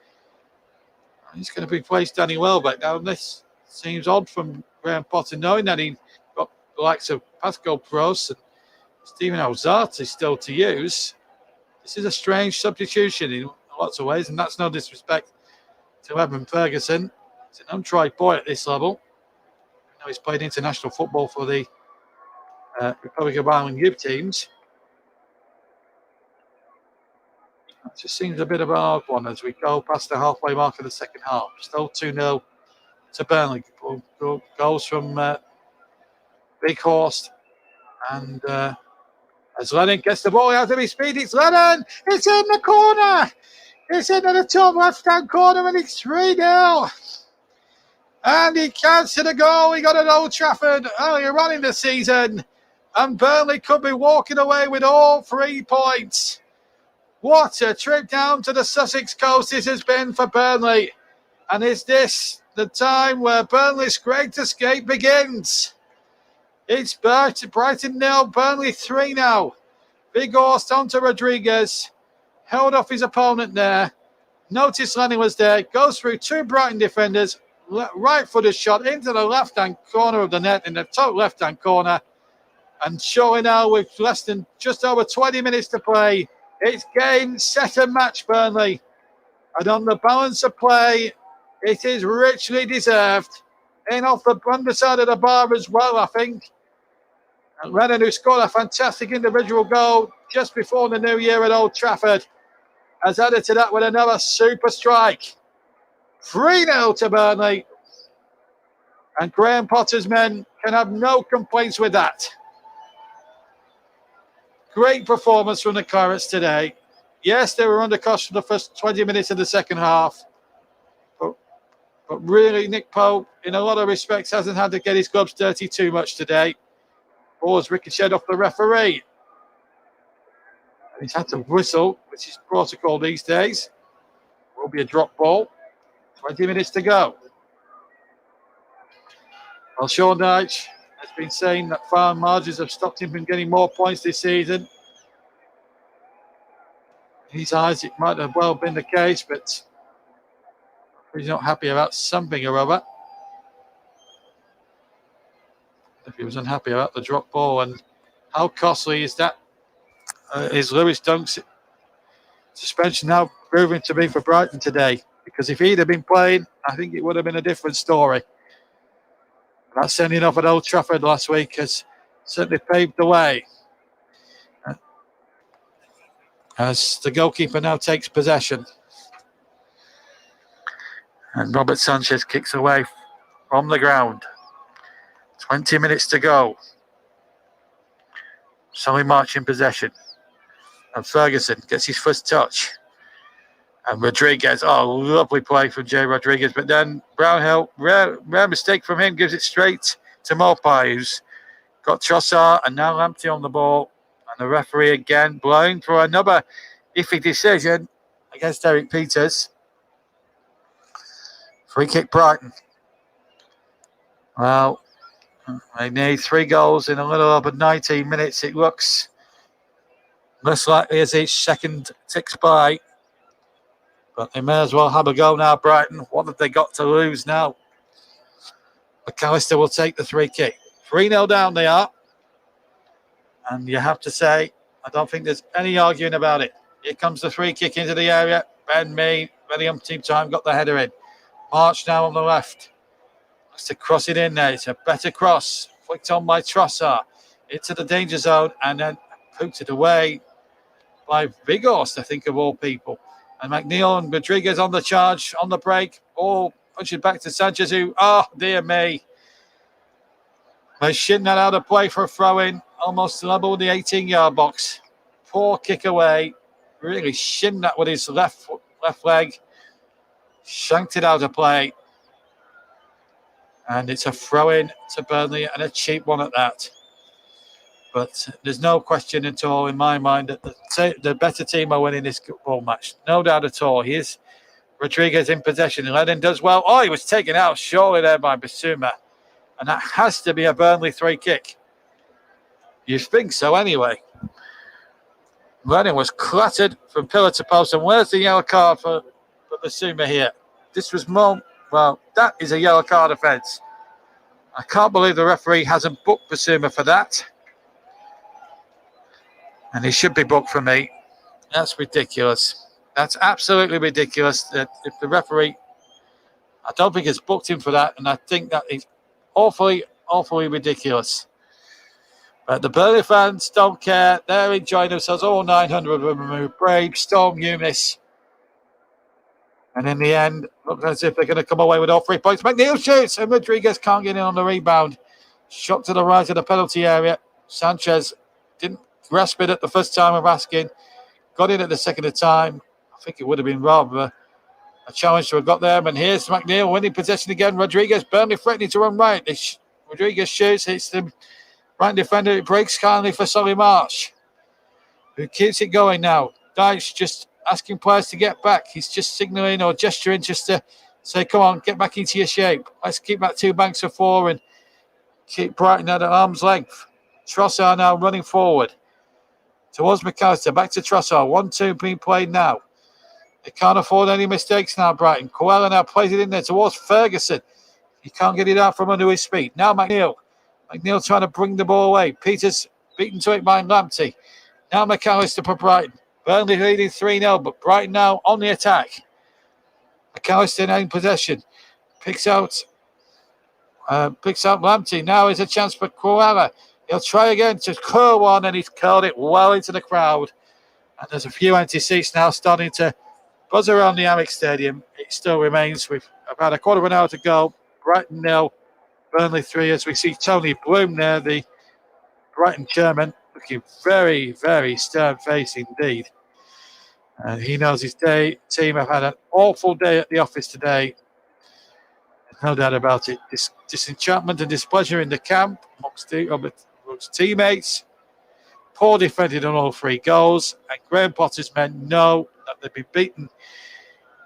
He's going to be placed Danny Welbeck. Now this seems odd from Graham Potter, knowing that he got the likes of Pascal Gross and Stephen Alzati still to use. This is a strange substitution in lots of ways, and that's no disrespect to Evan Ferguson. He's an untried boy at this level. I know he's played international football for the Republic of Ireland youth teams. It just seems a bit of an odd one as we go past the halfway mark of the second half. Still 2-0 to Burnley. Goals from Big Horst. And as Lennon gets the ball out of his feet, it's Lennon! It's in the corner! It's into the top left-hand corner, and it's 3-0. And he counts to the goal. He got at Old Trafford earlier on in the season. And Burnley could be walking away with all 3 points. What a trip down to the Sussex coast this has been for Burnley. And is this the time where Burnley's great escape begins? It's Brighton 0, Burnley 3 now. Big Horst onto Rodriguez. Held off his opponent there. Noticed Lennon was there. Goes through 2 Brighton defenders. right-footed shot into the left-hand corner of the net, in the top left-hand corner. And surely now, with less than just over 20 minutes to play, it's game, set and match, Burnley. And on the balance of play, it is richly deserved. In off the underside of the bar as well, I think. And Lennon, who scored a fantastic individual goal just before the new year at Old Trafford, has added to that with another super strike. 3-0 to Burnley. And Graham Potter's men can have no complaints with that. Great performance from the Pirates today. Yes, they were under cost for the first 20 minutes of the second half. But really, Nick Pope, in a lot of respects, hasn't had to get his gloves dirty too much today. Ball's ricocheted off the referee. And he's had to whistle, which is protocol these days. Will be a drop ball. 20 minutes to go. Well, Sean Dyche has been saying that farm margins have stopped him from getting more points this season. In his eyes, it might have well been the case, but he's not happy about something or other. If he was unhappy about the drop ball, and how costly is that? Is Lewis Dunk's suspension now proving to be for Brighton today? Because if he'd have been playing, I think it would have been a different story. That sending off at Old Trafford last week has certainly paved the way. As the goalkeeper now takes possession. And Robert Sanchez kicks away from the ground. 20 minutes to go. Solly March in possession. And Ferguson gets his first touch. And Rodriguez, lovely play from Jay Rodriguez. But then Brownhill, rare mistake from him, gives it straight to Mopai, who's got Trossard and now Lamptey on the ball. And the referee again blowing for another iffy decision against Eric Peters. Free kick Brighton. Well, they need 3 goals in a little over 19 minutes. It looks less likely as each second ticks by. But they may as well have a go now, Brighton. What have they got to lose now? McAllister will take the free kick. 3-0 down they are. And you have to say, I don't think there's any arguing about it. Here comes the free kick into the area. Ben Mee, very umpteenth time, got the header in. March now on the left. Has to cross it in there. It's a better cross. Flicked on by Trossard. Into the danger zone and then poked it away by Vigorst, I think, of all people. And McNeil and Rodriguez on the charge, on the break. All punches back to Sanchez, who, dear me. They shin that out of play for a throw-in. Almost level with the 18-yard box. Poor kick away. Really shinned that with his left leg. Shanked it out of play. And it's a throw-in to Burnley, and a cheap one at that. But there's no question at all in my mind that the better team are winning this football match. No doubt at all. Here's Rodriguez in possession. Lennon does well. He was taken out surely there by Bissouma. And that has to be a Burnley free kick. You think so anyway. Lennon was clattered from pillar to post. And where's the yellow card for Bissouma here? This was more... Well, that is a yellow card offence. I can't believe the referee hasn't booked Bissouma for that. And he should be booked for me. That's ridiculous. That's absolutely ridiculous. That if the referee, I don't think it's booked him for that, and I think that is awfully, awfully ridiculous. But the Burnley fans don't care. They're enjoying themselves. All 900 of them removed. Brave, Storm, Eunice. And in the end, looks as if they're going to come away with all 3 points. McNeil shoots, and Rodriguez can't get in on the rebound. Shot to the right of the penalty area. Sanchez didn't grasp it at the first time of asking. Got in at the second time. I think it would have been rather a challenge to have got there. And here's McNeil winning possession again. Rodriguez, Burnley threatening to run right. Rodriguez shoots, hits the right defender. It breaks kindly for Solly March, who keeps it going now. Dyche just asking players to get back. He's just signalling or gesturing just to say, come on, get back into your shape. Let's keep that 2 banks of 4 and keep Brighton at arm's length. Trossard now running forward towards McAllister. Back to Trossard. 1-2 being played now. They can't afford any mistakes now, Brighton. Coelho now plays it in there towards Ferguson. He can't get it out from under his feet. Now McNeil. McNeil trying to bring the ball away. Peters beaten to it by Lamptey. Now McAllister for Brighton. Burnley leading 3-0, but Brighton now on the attack. McAllister in possession. Picks out Lamptey. Now is a chance for Koala. He'll try again to curl one, and he's curled it well into the crowd. And there's a few empty seats now starting to buzz around the Amex Stadium. It still remains with about a quarter of an hour to go. Brighton 0, Burnley 3, as we see Tony Bloom there, the Brighton chairman, looking very, very stern-faced indeed. And he knows his team have had an awful day at the office today. No doubt about it. Disenchantment and displeasure in the camp amongst teammates. Poor defending on all 3 goals. And Graham Potter's men know that they've been beaten,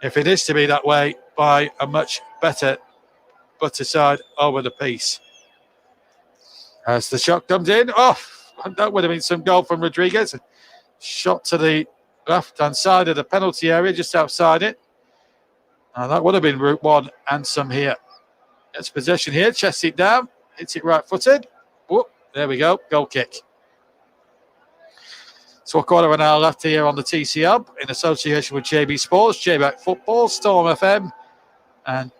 if it is to be that way, by a much better side over the piece. As the shot comes in, that would have been some goal from Rodriguez. Shot to the left-hand side of the penalty area, just outside it. That would have been route 1 and some here. Gets possession here, chests it down, hits it right-footed. Whoop, there we go, goal kick. So a quarter of an hour left here on the TC Hub in association with JB Sports, J-DAC Football, Storm FM, and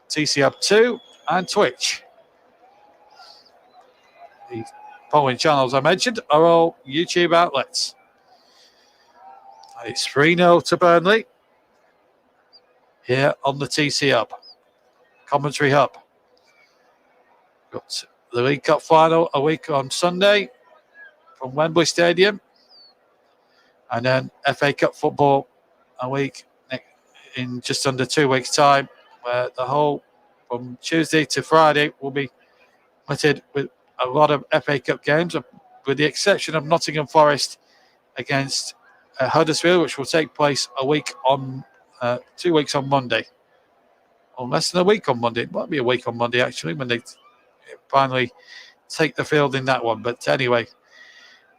TC Hub 2 and Twitch. The following channels I mentioned are all YouTube outlets. It's 3-0 to Burnley here on the TC Hub. Commentary Hub. Got the League Cup final a week on Sunday from Wembley Stadium. And then FA Cup football a week in just under 2 weeks' time, where the whole from Tuesday to Friday will be limited with a lot of FA Cup games, with the exception of Nottingham Forest against Huddersfield, which will take place 2 weeks on Monday. Or less than a week on Monday. It might be a week on Monday, actually, when they finally take the field in that one. But anyway,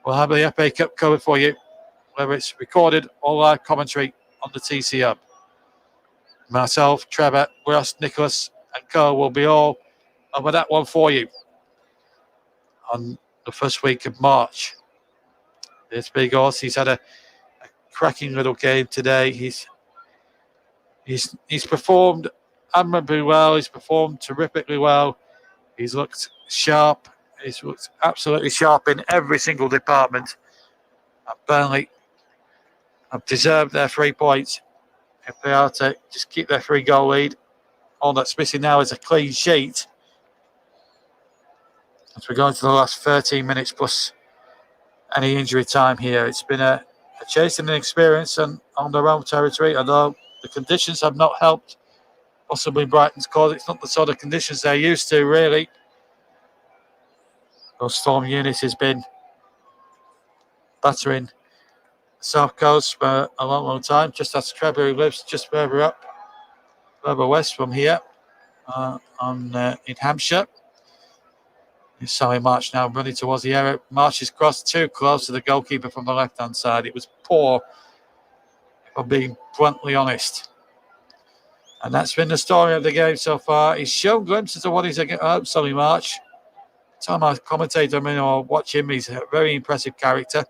we'll have the FA Cup covered for you, whether it's recorded or live commentary on the TC Hub. Myself, Trevor, Ross, Nicholas, and Carl will be all over that one for you on the first week of March. This big horse, he's had a cracking little game today. He's performed admirably well. He's performed terrifically well. He's looked sharp. He's looked absolutely sharp in every single department. And Burnley have deserved their 3 points if they are to just keep their 3-goal lead. All that's missing now is a clean sheet. As we go into the last 13 minutes plus any injury time here, it's been a chasing experience and on their own territory, although the conditions have not helped possibly Brighton's cause. It's not the sort of conditions they're used to, really. The Storm unit has been battering the South Coast for a long, long time, just as Trevor, who lives just further west from here in Hampshire. It's Sally March now running towards the area. March is crossed too close to the goalkeeper from the left-hand side. It was poor, if I'm being bluntly honest. And that's been the story of the game so far. He's shown glimpses of what he's against. Sally March. Time I commentate him or watch him, he's a very impressive character.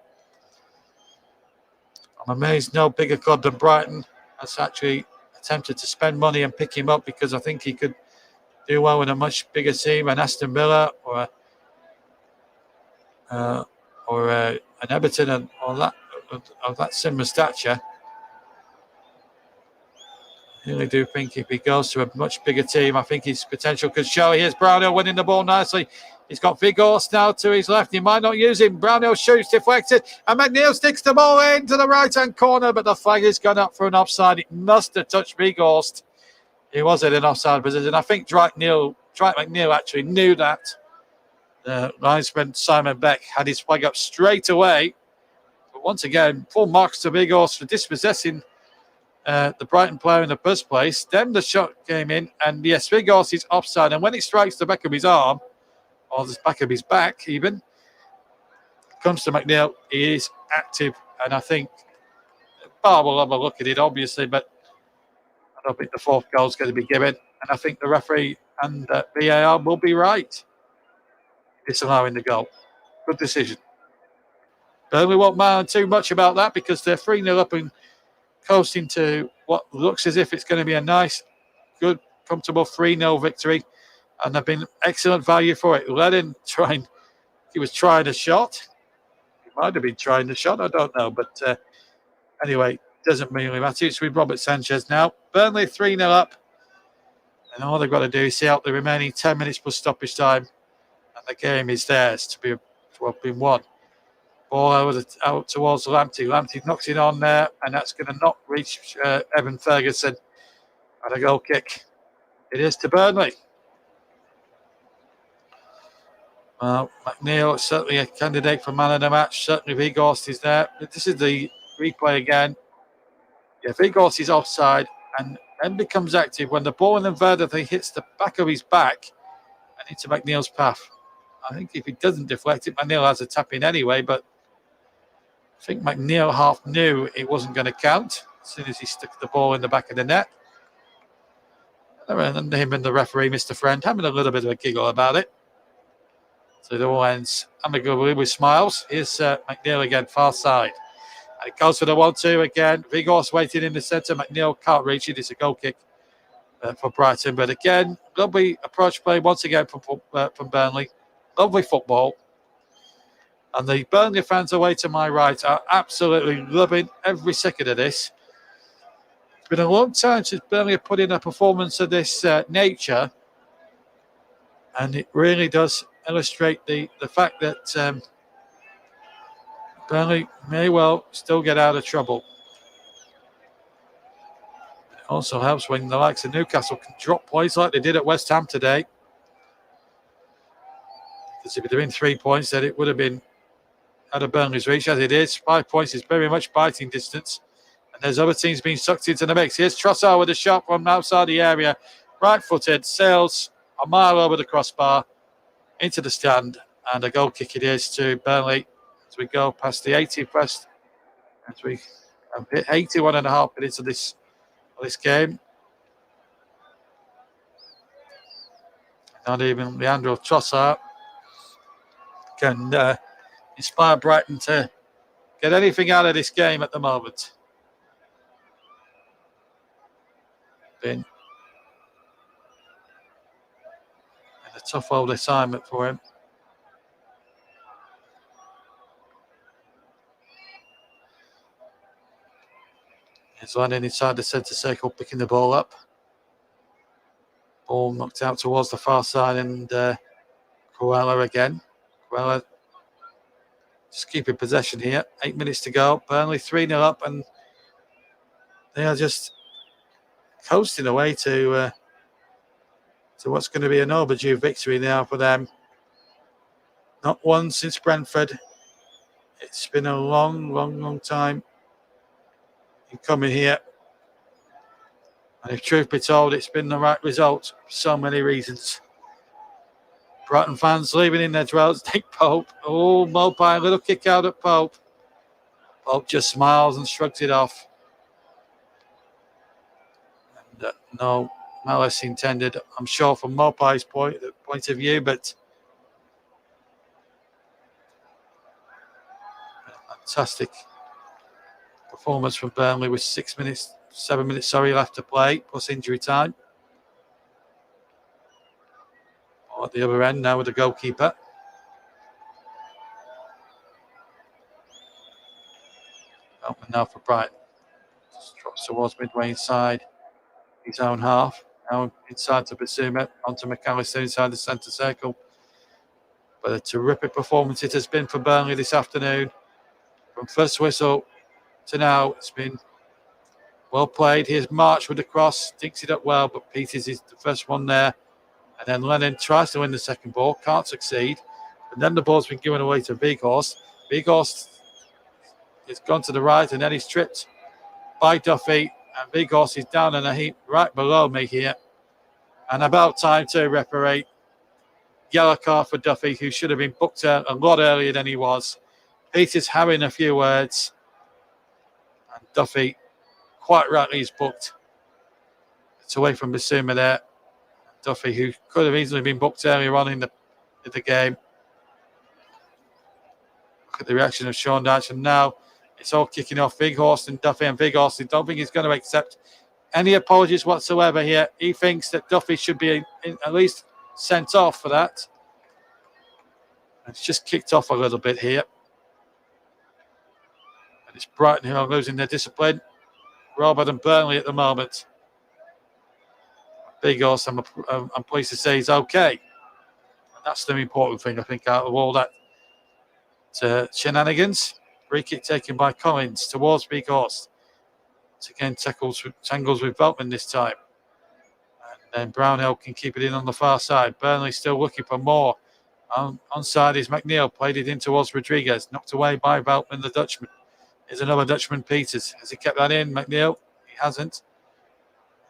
I'm amazed no bigger club than Brighton has actually attempted to spend money and pick him up, because I think he could do well with a much bigger team, an Aston Villa or an Everton and or that similar stature. I really do think if he goes to a much bigger team, I think his potential could show. Here's Brownhill winning the ball nicely. He's got Vigorst now to his left. He might not use him. Brownhill shoots, deflected, and McNeil sticks the ball into the right-hand corner, but the flag has gone up for an offside. It must have touched Vigorst. He was in an offside position. I think Dwight McNeil actually knew that. The linesman Simon Beck had his flag up straight away. But once again, full marks to Vigorst for dispossessing the Brighton player in the first place. Then the shot came in, and yes, Vigorst is offside. And when it strikes the back of his arm, or the back of his back even, comes to McNeil, he is active. And I think Bar will have a look at it, obviously, but I don't think the fourth goal is going to be given. And I think the referee and VAR will be right disallowing the goal. Good decision. Burnley won't mind too much about that because they're 3-0 up and coasting to what looks as if it's going to be a nice, good, comfortable 3-0 victory. And they've been excellent value for it. Lennon he was trying a shot. He might have been trying the shot, I don't know. But anyway, doesn't really matter. It's with Robert Sanchez now. Burnley 3-0 up. And all they've got to do is see out the remaining 10 minutes plus stoppage time. And the game is theirs to have been won. Ball out towards Lamptey. Lamptey knocks it on there, and that's going to not reach Evan Ferguson. And a goal kick. It is to Burnley. Well, McNeil is certainly a candidate for man of the match. Certainly Weghorst is there. But this is the replay again. Yeah, Weghorst is offside and then becomes active when the ball in the vertically hits the back of his back and into McNeil's path. I think if he doesn't deflect it, McNeil has a tap in anyway, but I think McNeil half knew it wasn't going to count as soon as he stuck the ball in the back of the net. And him and the referee, Mr. Friend, having a little bit of a giggle about it. So it all ends amicably with smiles. Here's McNeil again, far side. And it goes for the 1-2 again. Weghorst waiting in the centre. McNeil can't reach it. It's a goal kick for Brighton. But again, lovely approach play once again from Burnley. Lovely football. And the Burnley fans away to my right are absolutely loving every second of this. It's been a long time since Burnley have put in a performance of this nature. And it really does illustrate the fact that Burnley may well still get out of trouble. It also helps when the likes of Newcastle can drop points like they did at West Ham today. Because if it had been 3 points, then it would have been out of Burnley's reach. As it is, 5 points is very much biting distance. And there's other teams being sucked into the mix. Here's Trossard with a shot from outside the area. Right-footed, sails a mile over the crossbar into the stand. And a goal kick it is to Burnley as we go past the 81st. As we have hit 81 and a half minutes of this game. Not even Leandro Trossard can inspire Brighton to get anything out of this game at the moment. Been a tough old assignment for him. He's landing inside the centre circle, picking the ball up. Ball knocked out towards the far side, and Cruella again. Cruella just keeping possession here. 8 minutes to go. Burnley 3-0 up, and they are just coasting away to what's going to be an overdue victory now for them. Not one since Brentford. It's been a long time in coming here. And if truth be told, it's been the right result for so many reasons. Brighton fans leaving in their dwells. Nick Pope. Oh, Mopai, a little kick out at Pope. Pope just smiles and shrugs it off. And no malice intended, I'm sure, from Mopai's point of view, but fantastic performance from Burnley with 7 minutes left to play, plus injury time. At the other end now with the goalkeeper. Open now for Brighton. Just drops towards midway inside his own half. Now inside to Basuma, onto McAllister inside the centre circle. But a terrific performance it has been for Burnley this afternoon. From first whistle to now, it's been well played. Here's March with the cross, dinks it up well, but Peters is the first one there. And then Lennon tries to win the second ball, can't succeed. And then the ball's been given away to Weghorst. Weghorst has gone to the right, and then he's tripped by Duffy. And Weghorst is down in a heap right below me here. And about time to referee. Yellow card for Duffy, who should have been booked a lot earlier than he was. Peters having a few words. And Duffy, quite rightly, is booked. It's away from Basuma there. Duffy, who could have easily been booked earlier on in the game. Look at the reaction of Sean Dyche, and now it's all kicking off. Weghorst and Duffy, and Weghorst, I don't think he's going to accept any apologies whatsoever here. He thinks that Duffy should be at least sent off for that. It's just kicked off a little bit here. And it's Brighton who are losing their discipline rather than Burnley at the moment. Weghorst, I'm pleased to say, he's okay. And that's the important thing, I think, out of all that shenanigans. Free kick taken by Collins towards Weghorst. Again, tangles with Veltman this time. And then Brownhill can keep it in on the far side. Burnley still looking for more. Onside is McNeil. Played it in towards Rodriguez. Knocked away by Veltman, the Dutchman. Here's another Dutchman, Peters. Has he kept that in, McNeil? He hasn't.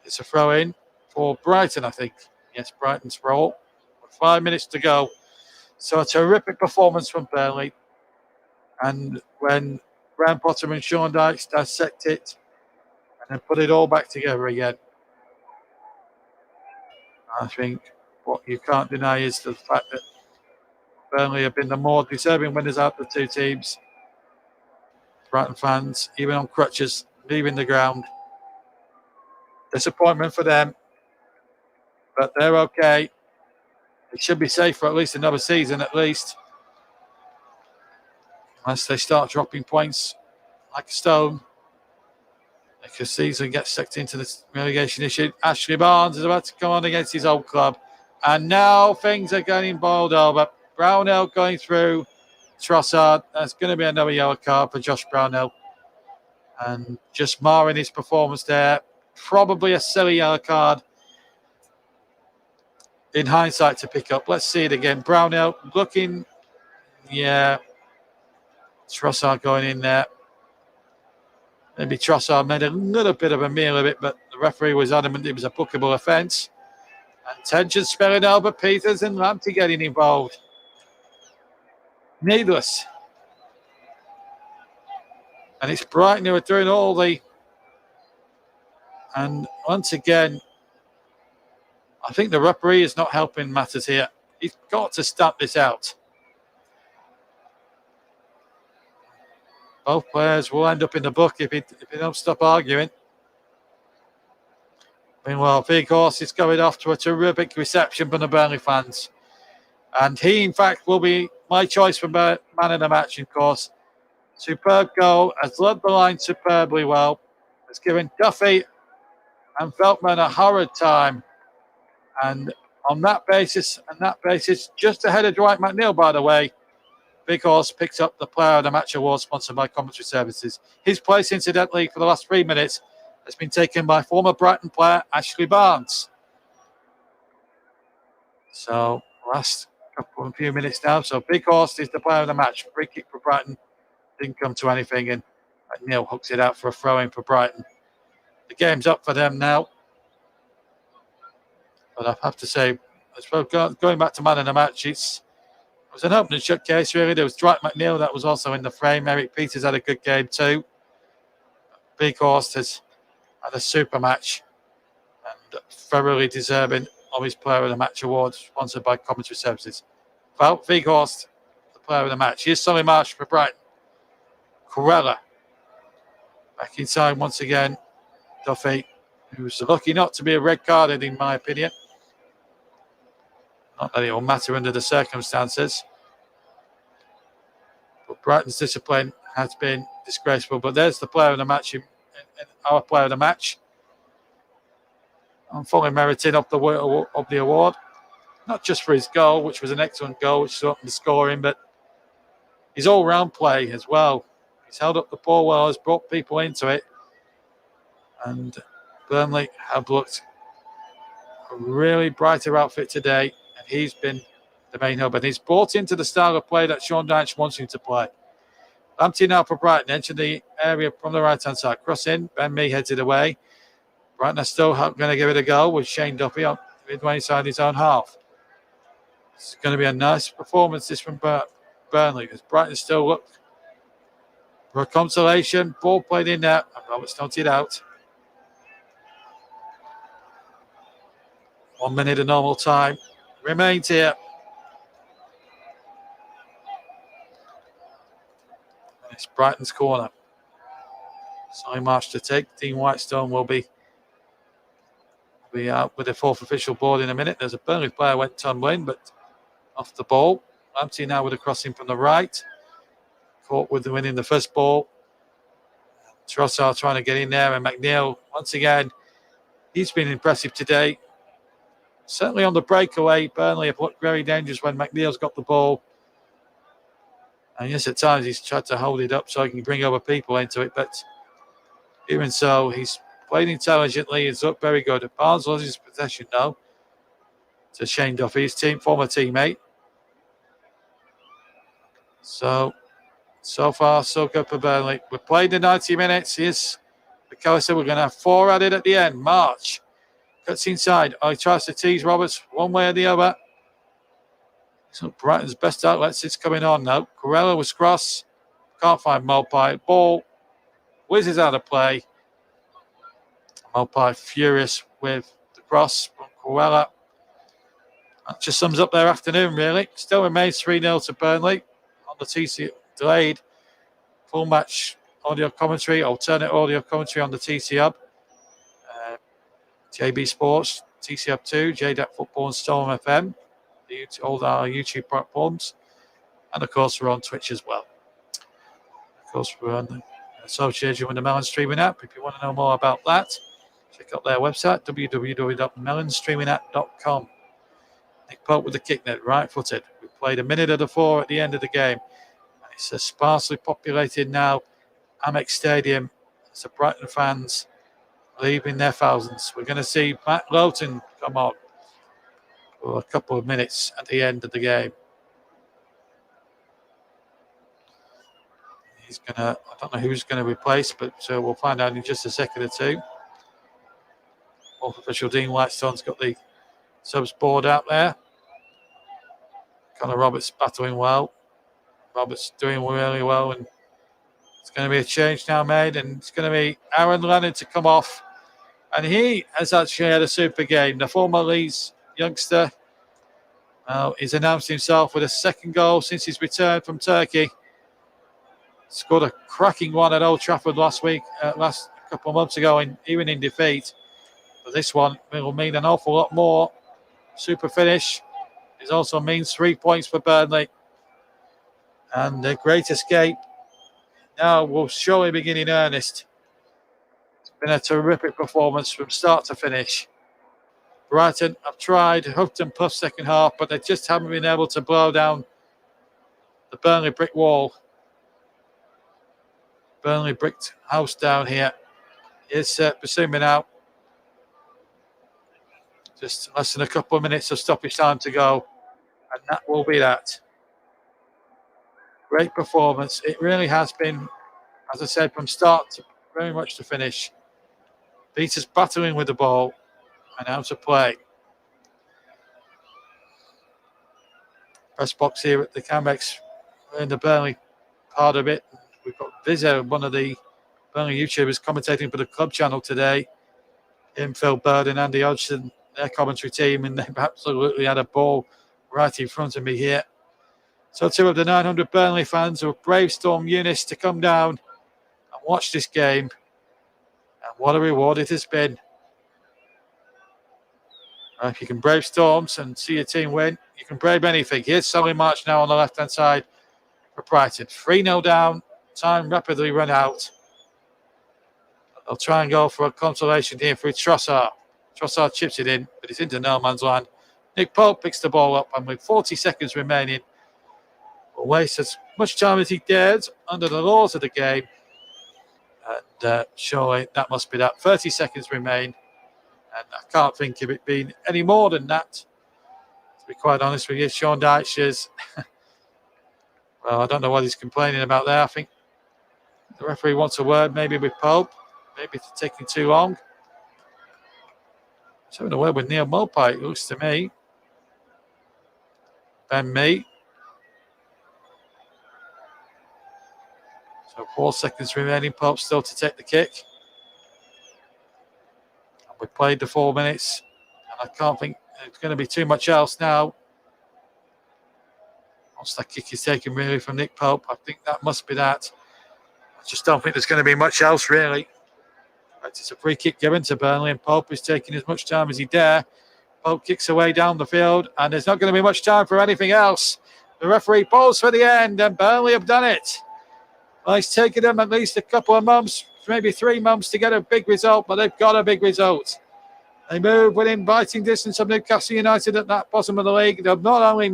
It's a throw in for Brighton, I think. Yes, Brighton's roll. 5 minutes to go. So a terrific performance from Burnley. And when Graham Potter and Sean Dyche dissect it and then put it all back together again, I think what you can't deny is the fact that Burnley have been the more deserving winners out of the two teams. Brighton fans, even on crutches, leaving the ground. Disappointment for them, but they're okay. It should be safe for at least another season, at least. Unless they start dropping points like a stone. If the season gets sucked into this relegation issue. Ashley Barnes is about to come on against his old club. And now things are getting boiled over. Brownhill going through Trossard. That's going to be another yellow card for Josh Brownhill. And just marring his performance there. Probably a silly yellow card in hindsight to pick up. Let's see it again. Brownhill looking, yeah. Trossard going in there. Maybe Trossard made a little bit of a meal of it, but the referee was adamant it was a bookable offence. And tension spelling over. Peters and Lamptey getting involved. Needless. And it's Brighton who are doing all the... And once again, I think the referee is not helping matters here. He's got to stamp this out. Both players will end up in the book if they don't stop arguing. Meanwhile, Weghorst is going off to a terrific reception from the Burnley fans. And he, in fact, will be my choice for man of the match, of course. Superb goal, has led the line superbly well. Has given Duffy and Veltman a horrid time. And on that basis, just ahead of Dwight McNeil, by the way, Weghorst picked up the Player of the Match award sponsored by Commentary Services. His place, incidentally, for the last 3 minutes has been taken by former Brighton player Ashley Barnes. So, last few minutes now. So, Weghorst is the Player of the Match. Free kick for Brighton. Didn't come to anything, and McNeil hooks it out for a throw-in for Brighton. The game's up for them now. But I have to say, going back to man of the match, it was an open and shut case, really. There was Dwight McNeil that was also in the frame. Eric Peters had a good game too. Weghorst has had a super match and thoroughly deserving of his Player of the Match award, sponsored by Commentary Services. Weghorst, the Player of the Match. Here's Solly Marsh for Brighton. Corella back inside once again. Duffy, who's lucky not to be a red carded, in my opinion. Not that it will matter under the circumstances. But Brighton's discipline has been disgraceful. But there's the Player of the Match, in our Player of the Match. I'm fully meriting of the award. Not just for his goal, which was an excellent goal, which opened the scoring, but his all-round play as well. He's held up the ball well, has brought people into it. And Burnley have looked a really brighter outfit today. And he's been the main hub. And he's brought into the style of play that Sean Dyche wants him to play. Lamptey now for Brighton. Entering the area from the right-hand side. Cross in. Ben Mee heads it away. Brighton are still going to give it a go with Shane Duffy on midway inside his own half. It's going to be a nice performance, this from Burnley, because Brighton still look for a consolation. Ball played in there, and Roberts knocked it out. 1 minute of normal time remains here. And it's Brighton's corner. Solly March to take. Dean Whitestone will be out with the fourth official board in a minute. There's a Burnley player went tumbling, but off the ball. Lamptey now with a crossing from the right. Caught with the winning the first ball. Trossard trying to get in there, and McNeil, once again, he's been impressive today. Certainly on the breakaway, Burnley have looked very dangerous when McNeil's got the ball. And yes, at times he's tried to hold it up so he can bring other people into it, but even so, he's played intelligently. He's looked very good. Barnes lost his possession now to Shane Duffy, his former teammate. So far, so good for Burnley. We've played the 90 minutes. Here's McAllister. We're going to have 4 added at the end. March cuts inside. He tries to tease Roberts one way or the other. So Brighton's best outlets is coming on now. Corella was cross. Can't find Mopai. Ball whizzes out of play. Mopai furious with the cross from Corella. That just sums up their afternoon, really. Still remains 3-0 to Burnley on the TC delayed full match audio commentary, alternate audio commentary on the TC Hub. JB Sports, TC Hub 2, J-DAC Football and Storm FM, all our YouTube platforms. And of course, we're on Twitch as well. Of course, we're on the association with the Melon Streaming app. If you want to know more about that, check out their website, www.melonstreamingapp.com. Nick Pope with the kick net, right-footed. We played a minute of the 4 at the end of the game. It's a sparsely populated now Amex Stadium. It's the Brighton fans leaving their thousands. We're going to see Matt Lowton come on for a couple of minutes at the end of the game. I don't know who's going to replace, but we'll find out in just a second or two. Fourth official Dean Whitestone's got the subs board out there. Connor Roberts battling well. Roberts doing really well, and it's going to be a change now made, and it's going to be Aaron Leonard to come off. And he has actually had a super game. The former Leeds youngster he's announced himself with a second goal since his return from Turkey. Scored a cracking one at Old Trafford last couple of months ago, even in defeat. But this one will mean an awful lot more. Super finish. It also means 3 points for Burnley. And the great escape now will surely begin in earnest. It's been a terrific performance from start to finish. Brighton have tried, hooked and puffed second half, but they just haven't been able to blow down the Burnley brick wall. Burnley bricked house down here. Here's Basuma now. Just less than a couple of minutes of stoppage time to go. And that will be that. Great performance. It really has been, as I said, from start to very much to finish. Peters battling with the ball and out of play. Press box here at the Camex. We're in the Burnley part of it. We've got Vizzo, one of the Burnley YouTubers, commentating for the club channel today. Him, Phil Bird and Andy Hodgson, their commentary team, and they've absolutely had a ball right in front of me here. So 2 of the 900 Burnley fans who have braved Storm Eunice to come down and watch this game. And what a reward it has been. If you can brave storms and see your team win, you can brave anything. Here's Solly March now on the left-hand side for Brighton. 3-0 down. Time rapidly run out. They'll try and go for a consolation here for Trossard. Trossard chips it in, but it's into no man's land. Nick Pope picks the ball up, and with 40 seconds remaining, will waste as much time as he dares under the laws of the game. And surely that must be that. 30 seconds remain. And I can't think of it being any more than that. To be quite honest with you, Sean Dyche is... well, I don't know what he's complaining about there. I think the referee wants a word, maybe with Pope. Maybe it's taking too long. He's having a word with Neil Mopai, it looks to me. Ben Mee. So 4 seconds remaining. Pope still to take the kick. And we played the 4 minutes. And I can't think It's going to be too much else now. Once that kick is taken really from Nick Pope, I think that must be that. I just don't think there's going to be much else really. But it's a free kick given to Burnley, and Pope is taking as much time as he dare. Pope kicks away down the field, and there's not going to be much time for anything else. The referee pulls for the end, and Burnley have done it. Well, it's taken them at least a couple of months, maybe 3 months to get a big result, but they've got a big result. They move within biting distance of Newcastle United at that bottom of the league. They've not only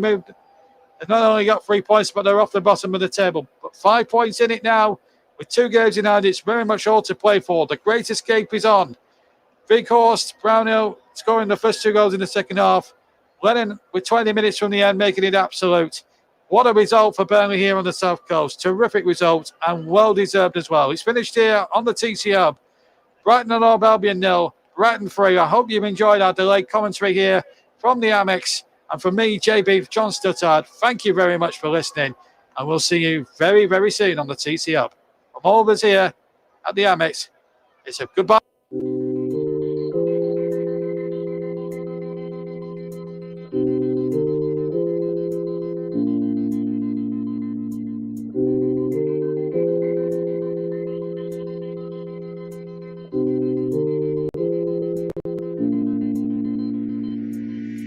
got 3 points, but they're off the bottom of the table. But 5 points in it now, with 2 games in hand. It's very much all to play for. The great escape is on. Big Horst, Brownhill scoring the first 2 goals in the second half. Lennon, with 20 minutes from the end, making it absolute. What a result for Burnley here on the South Coast. Terrific result and well-deserved as well. It's finished here on the TC Hub. Brighton and Hove Albion 0, Brighton 3. I hope you've enjoyed our delayed commentary here from the Amex. And from me, JB, John Stuttard, thank you very much for listening. And we'll see you very, very soon on the TC Hub. From all of us here at the Amex, it's a goodbye.